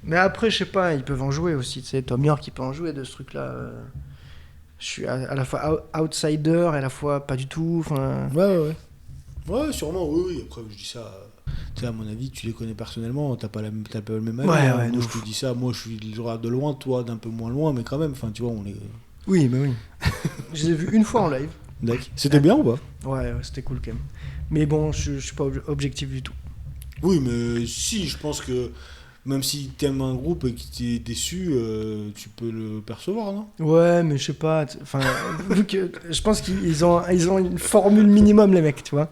Mais après, je sais pas, ils peuvent en jouer aussi. Tu sais, Tom York, il peut en jouer de ce truc-là. Je suis à la fois outsider et à la fois pas du tout. Enfin, Ouais, sûrement, oui. Après, je dis ça... Tu sais, à mon avis, tu les connais personnellement, t'as pas le même avis. Ouais, hein. ouais, de Moi, je ouf. te dis ça, moi, je suis le genre de loin, toi, d'un peu moins loin, mais quand même, enfin, tu vois, on est... oui, mais oui. Je les ai vus une fois en live. D'accord. C'était bien ou pas? Ouais, c'était cool quand même. Mais bon, je suis pas objectif du tout. Oui, mais si, je pense que même si t'aimes un groupe et que t'es déçu, tu peux le percevoir, non? Ouais, mais je sais pas. Enfin, vu que je pense qu'ils ont une formule minimum, les mecs, tu vois.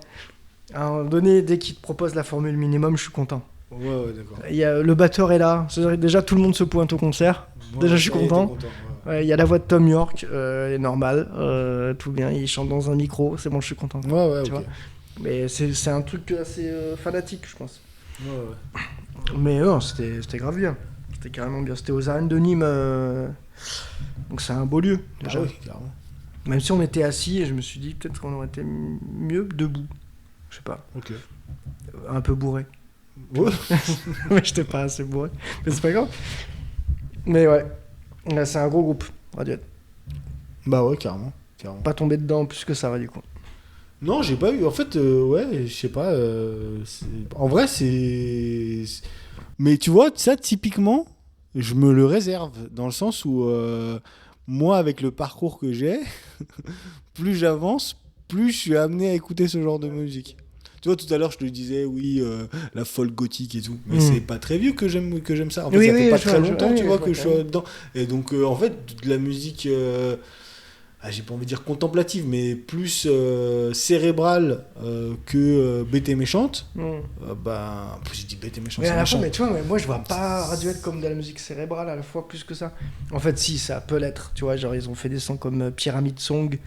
À un moment donné, dès qu'ils te proposent la formule minimum, je suis content. Ouais, d'accord. Le batteur est là. C'est-à-dire que déjà, tout le monde se pointe au concert. Déjà, je suis content. Ouais, il y a la voix de Tom York, elle est normale, tout bien. Il chante dans un micro, c'est bon, je suis content. Ouais, Tu ok. vois. Mais c'est un truc assez fanatique, je pense. Ouais. Mais non, c'était grave bien. C'était carrément bien. C'était aux arènes de Nîmes. Donc c'est un beau lieu, déjà. Ah oui, carrément. Même si on était assis, et je me suis dit peut-être qu'on aurait été mieux debout. Je sais pas. Ok. Un peu bourré. Ouais. Mais j'étais pas assez bourré. Mais c'est pas grave. Mais ouais. Là, c'est un gros groupe, Radiohead. Bah ouais, carrément. Pas tombé dedans plus que ça, va, du coup. Non, j'ai pas eu. En fait, ouais, je sais pas. En vrai, c'est. Mais tu vois, ça, typiquement, je me le réserve. Dans le sens où, moi, avec le parcours que j'ai, plus j'avance, plus je suis amené à écouter ce genre de musique. Tu vois, tout à l'heure, je te disais, oui, la folk gothique et tout. Mais c'est pas très vieux que j'aime ça. En fait, Oui, ça oui, fait pas je très vois, longtemps, oui, tu je vois, vois que je quand suis dedans. Et donc, en fait, de la musique, j'ai pas envie de dire contemplative, mais plus cérébrale que bête et méchante. En plus, j'ai dit bête et méchante, Mais c'est à la fois, méchant. mais tu vois, moi je vois pas Radiohead comme de la musique cérébrale à la fois plus que ça. En fait, si, ça peut l'être. Tu vois, genre ils ont fait des sons comme Pyramid Song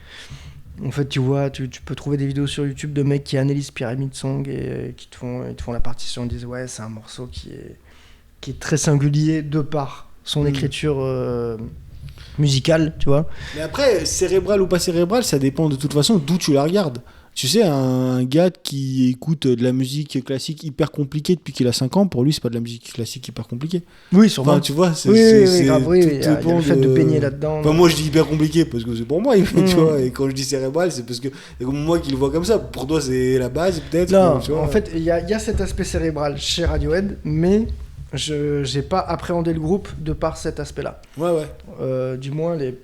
En fait, tu vois, tu peux trouver des vidéos sur YouTube de mecs qui analysent Pyramid Song et qui ils te font la partition et disent ouais, c'est un morceau qui est très singulier de par son écriture musicale, tu vois. Mais après, cérébral ou pas cérébral, ça dépend de toute façon d'où tu la regardes. Tu sais, un gars qui écoute de la musique classique hyper compliquée depuis qu'il a 5 ans, pour lui, c'est pas de la musique classique hyper compliquée. Oui, sûrement. Enfin, tu vois, c'est. Oui, grave, oui, tout il y a le fait de baigner là-dedans. Enfin, moi, je dis hyper compliqué parce que c'est pour moi, tu vois. Et quand je dis cérébral, c'est parce que c'est comme moi qui le vois comme ça. Pour toi, c'est la base, peut-être. Non, tu vois. en fait, il y a cet aspect cérébral chez Radiohead, mais je n'ai pas appréhendé le groupe de par cet aspect-là. Ouais. Du moins, les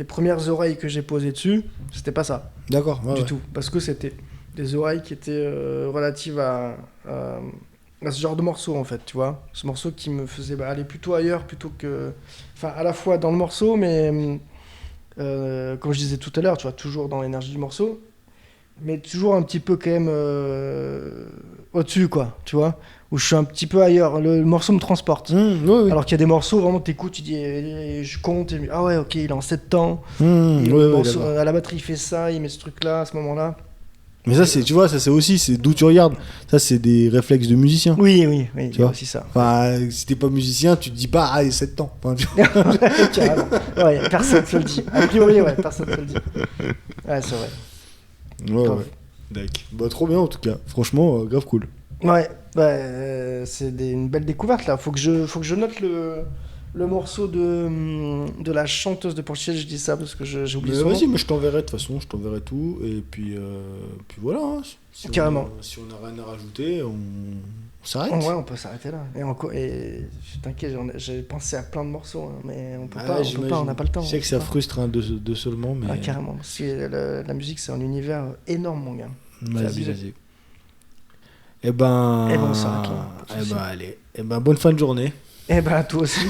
premières oreilles que j'ai posées dessus, c'était pas ça. D'accord. Du tout. Parce que c'était des oreilles qui étaient relatives à ce genre de morceau, en fait, tu vois. Ce morceau qui me faisait aller plutôt ailleurs, plutôt que... Enfin, à la fois dans le morceau, mais comme je disais tout à l'heure, tu vois, toujours dans l'énergie du morceau, mais toujours un petit peu quand même au-dessus, quoi, tu vois, où je suis un petit peu ailleurs. Le morceau me transporte. Oui. Alors qu'il y a des morceaux, vraiment, t'écoutes, tu dis, je compte, et, ah ouais, ok, il est en 7 temps. À la batterie, il fait ça, il met ce truc-là, à ce moment-là. Mais ça, tu vois, ça c'est aussi, c'est d'où tu regardes. Ça, c'est des réflexes de musicien. Oui, il y a aussi ça. Enfin, si t'es pas musicien, tu te dis pas, ah, il a 7 ans. Enfin, Carrément. Ouais, personne te le dit. A priori, ouais, personne te le dit. Ouais, c'est vrai. Ouais. D'accord. Bah, trop bien en tout cas. Franchement, grave cool. Ouais, c'est une belle découverte là. Faut que je note le morceau de la chanteuse de Portugal. Je dis ça parce que j'ai oublié son nom. Vas-y, mais je t'enverrai de toute façon, je t'enverrai tout. Et puis voilà. Hein. Carrément. Si on n'a rien à rajouter, on s'arrête. Ouais, on peut s'arrêter là. Et t'inquiète, j'ai pensé à plein de morceaux, hein, mais on peut pas, on n'a pas le temps. Je sais que ça frustre de seulement, mais. Ah, carrément. Parce que la musique, c'est un univers énorme, mon gars. Vas-y. Eh ben, on s'arrête là. allez. Bonne fin de journée. Toi aussi.